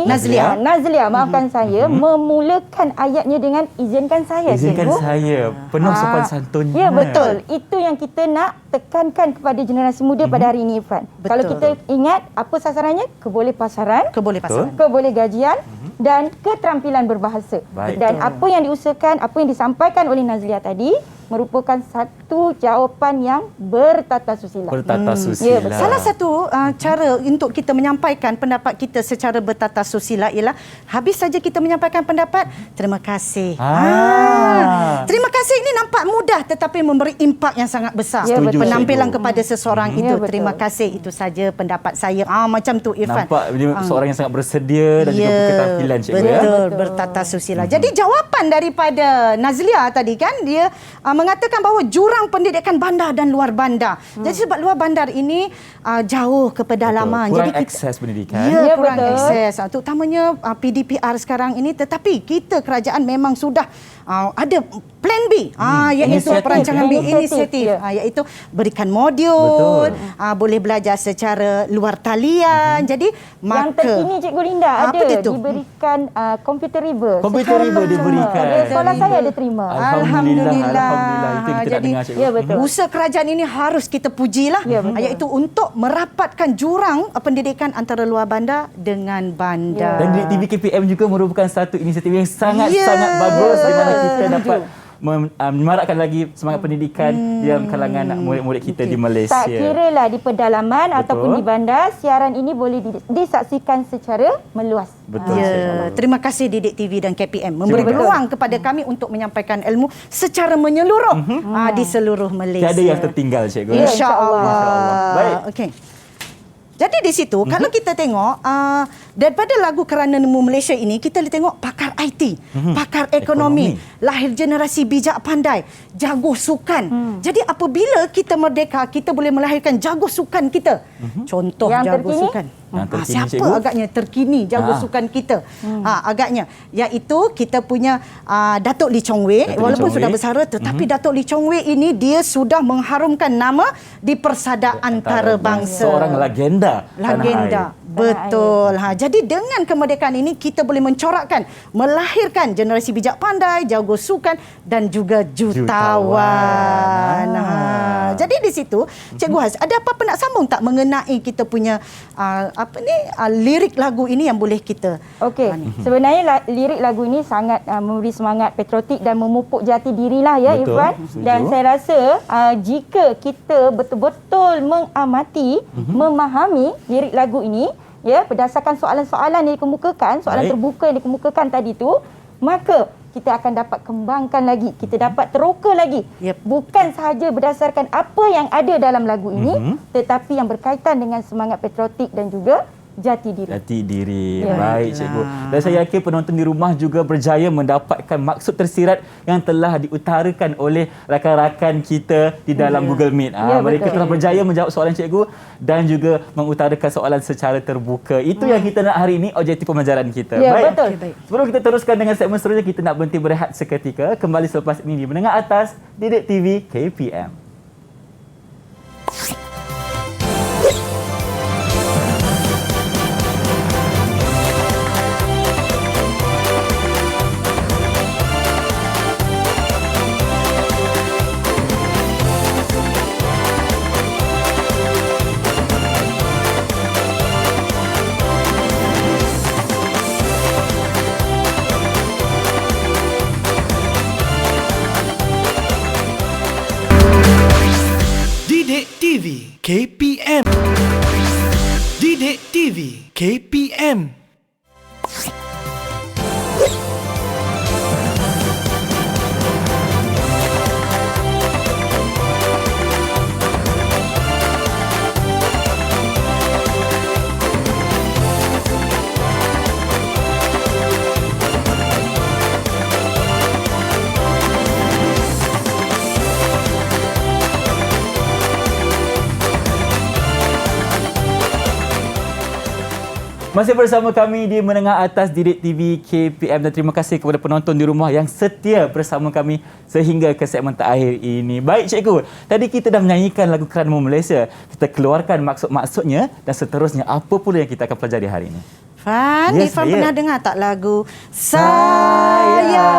Nazlia, maafkan saya, memulakan ayatnya dengan izinkan saya. Izinkan cikgu. saya. Penuh sopan santunnya. Ya, betul. Itu yang kita nak tekankan kepada generasi muda pada hari ini, Irfan. Kalau kita ingat apa sasarannya? Kebolehpasaran, kebolehgajian dan keterampilan berbahasa. Dan apa yang diusahakan, apa yang disampaikan oleh Nazlia tadi merupakan satu jawapan yang bertata susila. Bertata susila. Ya, salah satu cara untuk kita menyampaikan pendapat kita secara bertata susila ialah habis saja kita menyampaikan pendapat, terima kasih. Terima kasih ini nampak mudah tetapi memberi impak yang sangat besar. Ya, betul. Penampilan kepada seseorang itu. betul. Terima kasih, itu saja pendapat saya. Macam tu Irfan. Nampak dia seorang yang sangat bersedia dan juga berketerampilan, Cikgu. Betul, bertata susila. Jadi jawapan daripada Nazlia tadi kan, dia mengatakan bahawa jurang pendidikan bandar dan luar bandar. Jadi sebab luar bandar ini jauh ke pedalaman. Kurang Jadi akses pendidikan. Ya, kurang akses. Terutamanya PDPR sekarang ini, tetapi kita kerajaan memang sudah ada plan B, iaitu perancangan B, inisiatif, iaitu berikan modul, boleh belajar secara luar talian. Jadi yang terkini Cikgu Linda ada diberikan computer river. Computer river diberikan. Sekolah saya ada terima. Alhamdulillah. Itu yang kita nak dengar, Cikgu. Ya, betul. Usaha kerajaan ini harus kita pujilah, iaitu untuk merapatkan jurang pendidikan antara luar bandar dengan bandar. Dan Didik TV KPM juga merupakan satu inisiatif yang sangat-sangat bagus di mana kita dapat menyemarakkan lagi semangat pendidikan dalam kalangan murid-murid kita di Malaysia. Tak kira lah di pedalaman ataupun di bandar, siaran ini boleh disaksikan secara meluas. Betul. Terima kasih Didik TV dan KPM memberi peluang kepada kami untuk menyampaikan ilmu secara menyeluruh di seluruh Malaysia. Tiada yang tertinggal, cikgu. InsyaAllah. Baik. Okey. Jadi di situ kalau kita tengok daripada lagu Kerana Nemu Malaysia ini, kita boleh tengok pakar IT, pakar ekonomi, lahir generasi bijak pandai, jago sukan. Jadi apabila kita merdeka, kita boleh melahirkan jago sukan kita. Contoh yang jago terkini? sukan. Terkini, Siapa cikgu? agaknya terkini jago sukan kita? Agaknya iaitu kita punya Datuk Lee Chong Wei, walaupun sudah bersara, tetapi Datuk Lee Chong Wei ini dia sudah mengharumkan nama di persada antarabangsa. Seorang legenda. Betul. Jadi dengan kemerdekaan ini kita boleh mencorakkan, melahirkan generasi bijak pandai, jago sukan dan juga jutawan. Jadi di situ Cikgu Has, ada apa-apa nak sambung tak mengenai kita punya lirik lagu ini yang boleh kita? Okey. Sebenarnya lirik lagu ini sangat memberi semangat patriotik dan memupuk jati dirilah ya, Betul. Irfan. Setuju. Dan saya rasa jika kita betul-betul mengamati, memahami lirik lagu ini ya, berdasarkan soalan-soalan yang dikemukakan, soalan terbuka yang dikemukakan tadi tu, maka kita akan dapat kembangkan lagi, kita dapat teroka lagi. Bukan sahaja berdasarkan apa yang ada dalam lagu ini, tetapi yang berkaitan dengan semangat patriotik dan juga jati diri. Jati diri. Baik, cikgu. Dan saya yakin penonton di rumah juga berjaya mendapatkan maksud tersirat yang telah diutarakan oleh rakan-rakan kita di dalam Google Meet. Mereka telah berjaya menjawab soalan cikgu dan juga mengutarakan soalan secara terbuka. Itu yang kita nak hari ini, objektif pembelajaran kita. Baik. Sebelum kita teruskan dengan segmen seterusnya, kita nak berhenti berehat seketika. Kembali selepas ini di Menengah Atas Didik TV KPM. Didik TV KPM. Didik TV KPM. Masih bersama kami di Menengah Atas Didik TV KPM dan terima kasih kepada penonton di rumah yang setia bersama kami sehingga ke segmen terakhir ini. Baik cikgu, tadi kita dah menyanyikan lagu Kerana Nemu Malaysia. Kita keluarkan maksud-maksudnya dan seterusnya apa pula yang kita akan pelajari hari ini? Irfan pernah dengar tak lagu Saya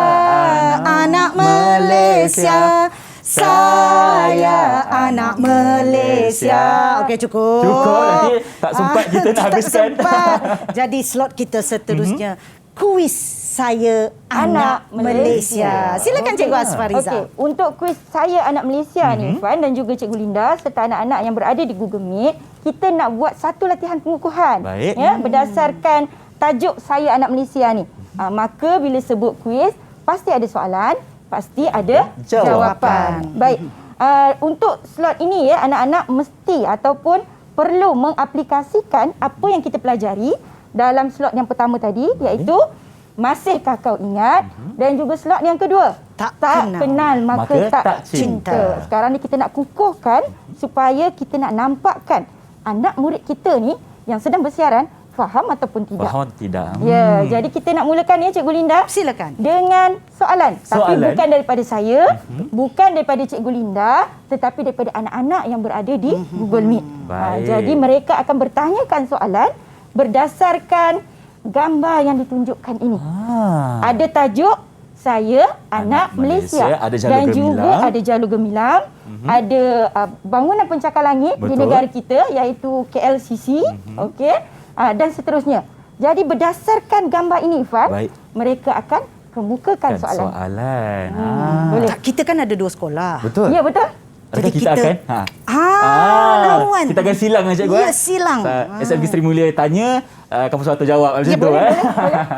Anak Malaysia, saya anak Malaysia. Okey, cukup. Cukup, nanti tak sempat kita nak habiskan. Tak sempat. Jadi slot kita seterusnya, kuis Saya Anak Malaysia. Silakan Cikgu Asfariza. Okey, untuk kuis Saya Anak Malaysia ni, Irfan dan juga Cikgu Linda serta anak-anak yang berada di Google Meet, kita nak buat satu latihan pengukuhan. Baik. Ya, berdasarkan tajuk Saya Anak Malaysia ni. Maka bila sebut kuis, pasti ada soalan, pasti ada jawapan. Baik. Untuk slot ini ya, anak-anak mesti ataupun perlu mengaplikasikan apa yang kita pelajari dalam slot yang pertama tadi, iaitu masihkah kau ingat, dan juga slot yang kedua, tak kenal maka tak cinta. Sekarang ni kita nak kukuhkan supaya kita nak nampakkan anak murid kita ni yang sedang bersiaran faham ataupun tidak. Faham atau tidak. Ya, jadi kita nak mulakan ya Cikgu Linda. Silakan. Dengan soalan. Tapi bukan daripada saya, bukan daripada Cikgu Linda, tetapi daripada anak-anak yang berada di Google Meet. Jadi mereka akan bertanyakan soalan berdasarkan gambar yang ditunjukkan ini. Ada tajuk Saya Anak Malaysia. Ada jalur dan gemilang. juga ada jalur gemilang. Ada bangunan pencakar langit di negara kita iaitu KLCC. Okey. Dan seterusnya. Jadi berdasarkan gambar ini Irfan, mereka akan kemukakan soalan. Boleh. Kita kan ada 2 sekolah. Betul. Ya, betul. Adakah Jadi kita kita- akan lawan. kita akan silang dengan cikgu. Ya, silang. SMK Seri Mulia tanya, Kampus Suharto jawab macam Ya, tu. boleh,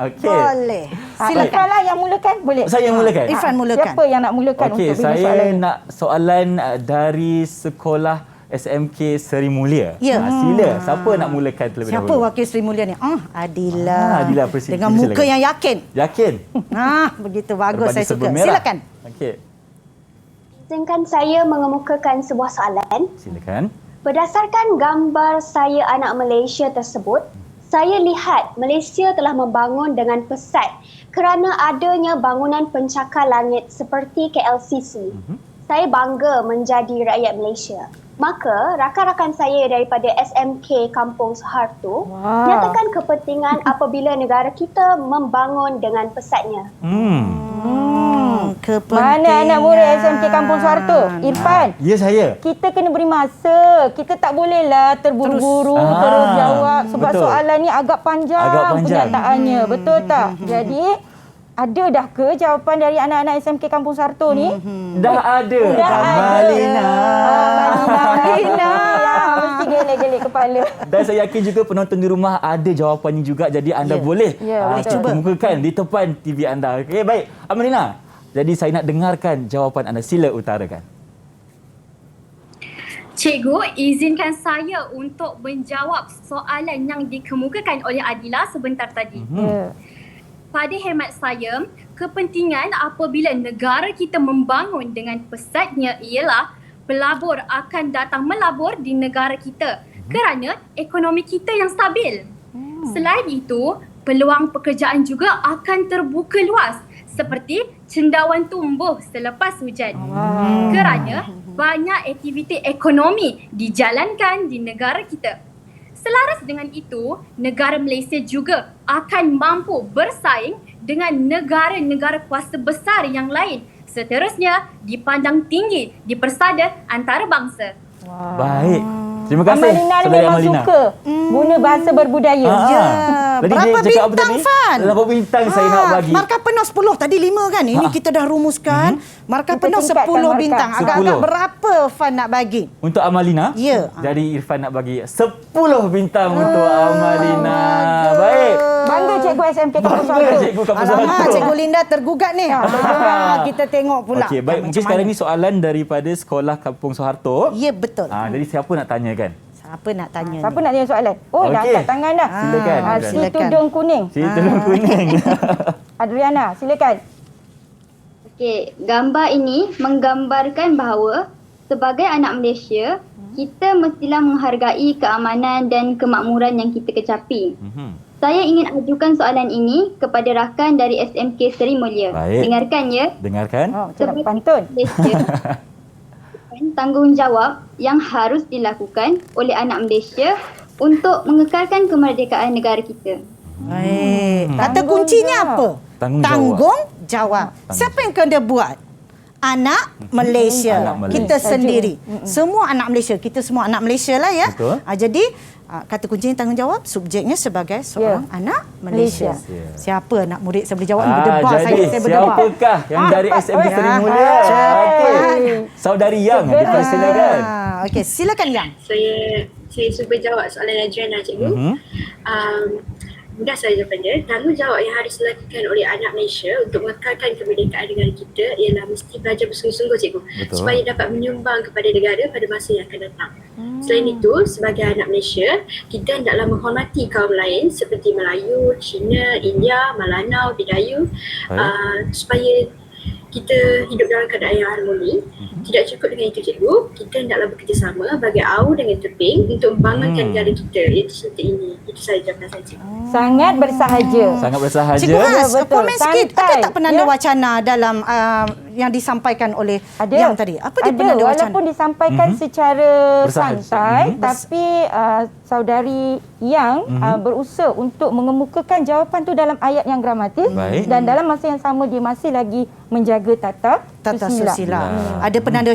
Okey. Boleh. Silakan. Irfan lah yang mulakan. Boleh. Saya yang mulakan. Irfan mulakan. Siapa yang nak mulakan Okey, untuk bina saya soalan ni? nak soalan dari sekolah SMK Seri Mulia. Ya. Sila. Siapa nak mulakan terlebih Siapa dahulu? wakil Seri Mulia ni? Adila. Adila Persik. Dengan muka Silakan. yang yakin. Yakin? Begitu bagus, Berbanding saya suka. serba merah. Silakan. Okey, Izinkan saya mengemukakan sebuah soalan. silakan. Berdasarkan gambar saya anak Malaysia tersebut, saya lihat Malaysia telah membangun dengan pesat kerana adanya bangunan pencakar langit seperti KLCC. Saya bangga menjadi rakyat Malaysia. Maka, rakan-rakan saya daripada SMK Kampung Suharto nyatakan kepentingan apabila negara kita membangun dengan pesatnya. Mana anak murid SMK Kampung Suharto? Irfan. Ya, saya. Kita kena beri masa. Kita tak bolehlah terburu-buru terus jawab sebab betul. soalan ni agak panjang, penyataannya. Betul tak? Jadi ada dah ke jawapan dari anak-anak SMK Kampung Suharto ni? Dah ada. Dah ada. Malina. Malina. Mesti gelek-gelek kepala. Dan saya yakin juga penonton di rumah ada jawapannya juga. Jadi anda boleh betul. kemukakan di depan TV anda. Okey, baik. Amalina. Jadi saya nak dengarkan jawapan anda. Sila utarakan. Cikgu, izinkan saya untuk menjawab soalan yang dikemukakan oleh Adila sebentar tadi. Pada hemat saya, kepentingan apabila negara kita membangun dengan pesatnya ialah pelabur akan datang melabur di negara kita kerana ekonomi kita yang stabil. Selain itu, peluang pekerjaan juga akan terbuka luas seperti cendawan tumbuh selepas hujan. Kerana banyak aktiviti ekonomi dijalankan di negara kita. Selaras dengan itu, negara Malaysia juga akan mampu bersaing dengan negara-negara kuasa besar yang lain. Seterusnya, dipandang tinggi di persada antarabangsa. Baik. Terima kasih. Amalina ni memang suka guna bahasa berbudaya. Ya. Berapa bintang, Fan? Berapa bintang saya nak bagi? Markah penuh 10. Tadi 5 kan? Ini kita dah rumuskan. Markah Kita penuh tingkatkan 10 markah. bintang. Agak-agak berapa Fan nak bagi? Untuk Amalina? Ya. Jadi Irfan nak bagi 10 bintang untuk Amalina. Baik. Bangga cikgu SMK Kampung Bangga Suharto. cikgu Kampung Alamak, Suharto. Cikgu Linda tergugat ni. Kita tengok pula. Okey, baik. Mungkin sekarang ni soalan daripada Sekolah Kampung Suharto. Ya, betul. Jadi siapa nak tanyakan? Siapa nak tanya Siapa ni? nak tanya soalan? Oh, dah Okey. angkat tangan dah. Silakan. Si Silakan. tudung kuning. Si tudung kuning. Adriana, silakan. Okey, gambar ini menggambarkan bahawa sebagai anak Malaysia, kita mestilah menghargai keamanan dan kemakmuran yang kita kecapi. Saya ingin ajukan soalan ini kepada rakan dari SMK Seri Mulia. Baik. Dengarkan ya. Dengarkan. Oh, cerap pantun. Malaysia. Tanggungjawab yang harus dilakukan oleh anak Malaysia untuk mengekalkan kemerdekaan negara kita. Baik. Kata kuncinya apa? Tanggungjawab. Siapa yang kena buat? Anak Malaysia. Anak Malaysia. Kita sendiri. Semua anak Malaysia. Kita semua anak Malaysia lah ya. Betul. Jadi kata kuncinya tanggungjawab, subjeknya sebagai seorang anak Malaysia. Siapa anak murid saya boleh jawab? Berdebar Jadi saya berdebar. siapakah yang dari SMK Seri Mulia? Cepat. Saudari Yang, dipersilakan. Okey, silakan Yang. Saya cuba jawab soalan Adriana, cikgu. Mudah saja jawapannya. Tanggungjawab yang harus dilakukan oleh anak Malaysia untuk mengekalkan kemerdekaan negara kita ialah mesti belajar bersungguh-sungguh, cikgu. Betul. Supaya dapat menyumbang kepada negara pada masa yang akan datang. Selain itu, sebagai anak Malaysia, kita hendaklah menghormati kaum lain seperti Melayu, Cina, India, Malanau, Bidayuh, supaya kita hidup dalam keadaan yang harmoni. Tidak cukup dengan itu, cikgu, kita hendaklah bekerjasama bagi AU dengan Teping untuk membangunkan negara kita, iaitu seperti ini. Itu sahaja jawapan saya, cikgu. Sangat bersahaja. Sangat bersahaja. Cikgu Has, Ya, betul. komen sikit. Ada Santai. tak penanda Ya. wacana dalam yang disampaikan oleh Ada. Yang tadi? Apa dia penanda wacana? Walaupun disampaikan secara Bersahaja. santai, tapi saudari Yang berusaha untuk mengemukakan jawapan tu dalam ayat yang gramatis Baik. dan dalam masa yang sama dia masih lagi menjaga tata tata Susila. susila. Ada penanda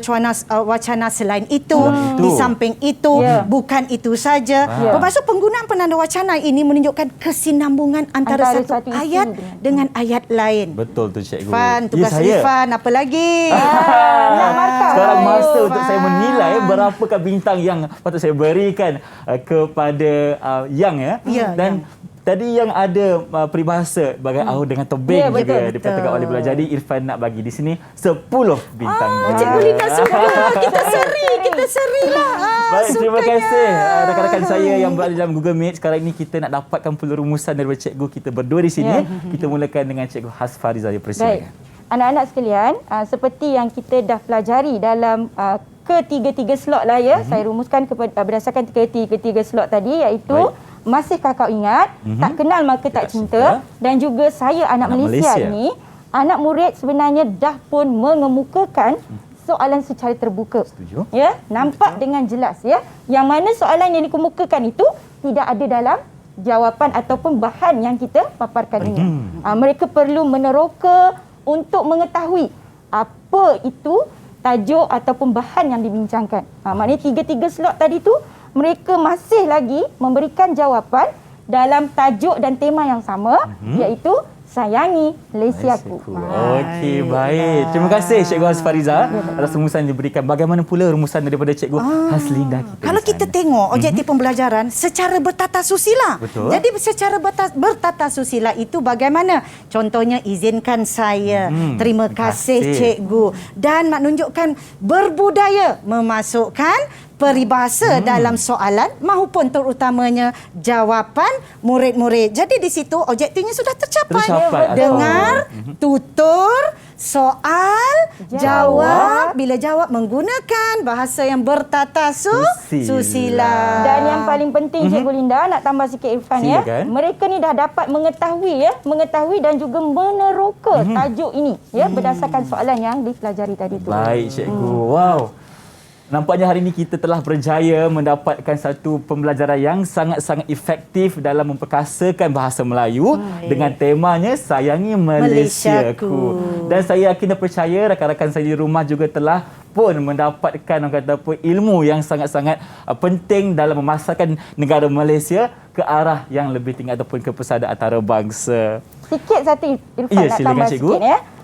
wacana selain itu, di samping itu, bukan itu saja. Bermaksud penggunaan penanda wacana ini menunjukkan kesinambungan antara satu ayat dengan ayat lain. Betul tu cikgu. Irfan, tugas saya. Irfan apa lagi? Sekarang masa untuk saya menilai berapakah bintang yang patut saya berikan kepada Yang dan tadi yang ada peribahasa bagai auh dengan tebing juga dikatakan oleh beliau. Jadi Irfan nak bagi di sini 10 bintang. Cikgu Linda suka. Kita seri lah. Baik, terima kasih rakan-rakan saya yang berada dalam Google Meet. Sekarang ini kita nak dapatkan pula rumusan daripada cikgu kita berdua di sini. Kita mulakan dengan Cikgu Hasfariza. Persilakan. Anak-anak sekalian, seperti yang kita dah pelajari dalam ketiga-tiga slot lah saya rumuskan berdasarkan ketiga-tiga slot tadi, iaitu masihkah kau ingat, tak kenal maka tak cinta, dan juga saya anak Malaysia ni, anak murid sebenarnya dah pun mengemukakan soalan secara terbuka. Setuju. Nampak dengan jelas yang mana soalan yang dikemukakan itu tidak ada dalam jawapan ataupun bahan yang kita paparkan ini. Mereka perlu meneroka untuk mengetahui apa itu tajuk ataupun bahan yang dibincangkan. Maknanya tiga-tiga slot tadi tu mereka masih lagi memberikan jawapan dalam tajuk dan tema yang sama, iaitu Sayangi Malaysiaku. Okey, baik. Terima kasih Cikgu Hasfariza atas rumusan yang diberikan. Bagaimana pula rumusan daripada Cikgu Haslinda kita? Kalau kita tengok objektif pembelajaran secara bertata susila. Betul. Jadi secara bertata susila itu bagaimana? Contohnya izinkan saya, terima kasih cikgu, dan nak menunjukkan berbudaya memasukkan peribahasa dalam soalan maupun terutamanya jawapan murid-murid. Jadi di situ objektifnya sudah tercapai. Dengar, tutur, soal, jawab. Bila jawab menggunakan bahasa yang bertata susila. Dan yang paling penting Cikgu Linda, nak tambah sikit Irfan mereka ni dah dapat mengetahui dan juga meneroka tajuk ini berdasarkan soalan yang dipelajari tadi tu. Baik cikgu. Wow. Nampaknya hari ini kita telah berjaya mendapatkan satu pembelajaran yang sangat-sangat efektif dalam memperkasakan bahasa Melayu dengan temanya Sayangi Malaysiaku. Dan saya yakin dan percaya rakan-rakan saya di rumah juga telah pun mendapatkan ilmu yang sangat-sangat penting dalam memasarkan negara Malaysia ke arah yang lebih tinggi ataupun ke persada antarabangsa. Sikit satu Irfan nak tambah cikgu. sikit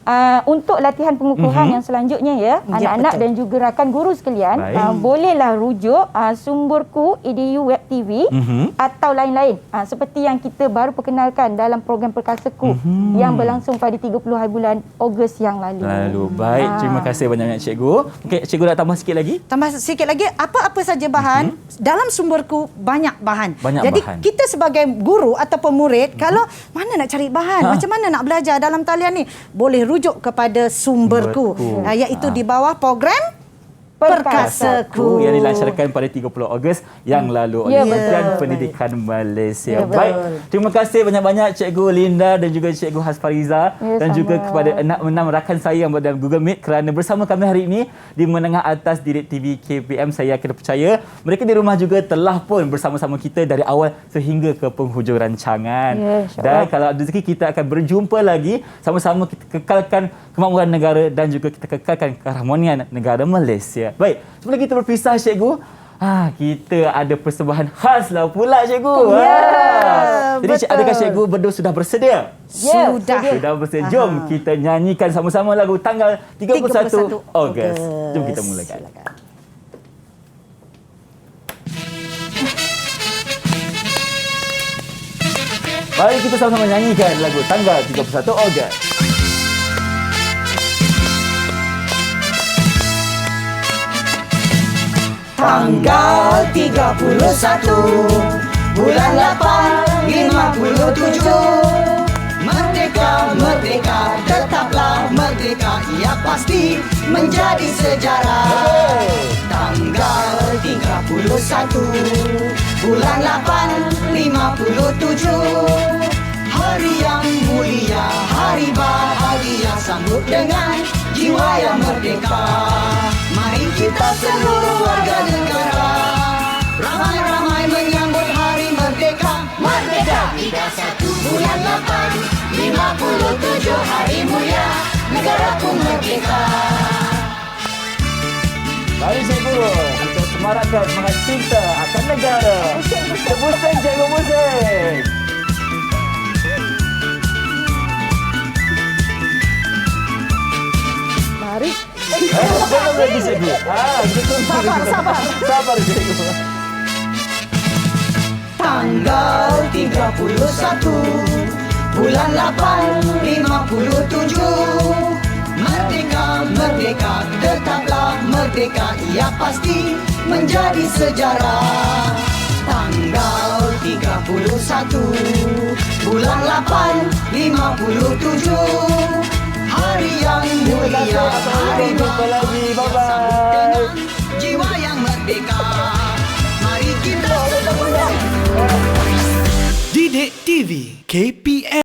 untuk latihan pengukuhan yang selanjutnya anak-anak dan juga rakan guru sekalian bolehlah rujuk Sumberku EDU Web TV atau lain-lain seperti yang kita baru perkenalkan dalam program Perkasaku yang berlangsung pada 30 hari bulan Ogos yang lalu. Baik, terima kasih banyak-banyak cikgu. Okey, cikgu nak tambah sikit lagi? Tambah sikit lagi, apa-apa saja bahan dalam Sumberku banyak bahan. Jadi kita sebagai guru ataupun murid kalau mana nak cari bahan, macam mana nak belajar dalam talian ni, boleh rujuk kepada Sumberku. Iaitu di bawah program Perkasaku yang dilancarkan pada 30 Ogos yang lalu oleh Kementerian Pendidikan Malaysia. Baik, terima kasih banyak-banyak Cikgu Linda dan juga Cikgu Hasfariza dan juga kepada enam rakan saya yang berada dalam Google Meet kerana bersama kami hari ini di Menengah Atas Didik TV KPM. Saya yakin percaya mereka di rumah juga telah pun bersama-sama kita dari awal sehingga ke penghujung rancangan. Dan kalau ada rezeki kita akan berjumpa lagi, sama-sama kita kekalkan kemakmuran negara dan juga kita kekalkan keharmonian negara Malaysia. Baik, sebelum kita berpisah cikgu, kita ada persembahan khas lah pula cikgu. Jadi adakah cikgu berdua sudah bersedia? Sudah bersedia. Jom kita nyanyikan sama-sama lagu tanggal 31 Ogos. Jom kita mulakan. Mari kita sama-sama nyanyikan lagu tanggal 31 Ogos. Tanggal 31 bulan 8 57 Merdeka, merdeka, tetaplah merdeka. Ia pasti menjadi sejarah. Tanggal 31 bulan 8 57 hari yang mulia, hari bahagia, sambut dengan jiwa yang merdeka. Mari kita seluruh warga negara ramai-ramai menyambut hari merdeka. Merdeka 31 bulan 8 57 hari mulia, negaraku merdeka. Mari cikgu, kita semarakkan semangat cinta akan negara. Pusing cikgu, pusing. Mari. Belum lagi cikgu. Sabar cikgu. Tanggal 31 bulan 8 57. Merdeka, merdeka, tetaplah merdeka, ia pasti menjadi sejarah. Tanggal 31 bulan 8 57. Hari yang mulia, hari lagi. Bye-bye. Jiwa yang merdeka. Mari kita Didik TV KPM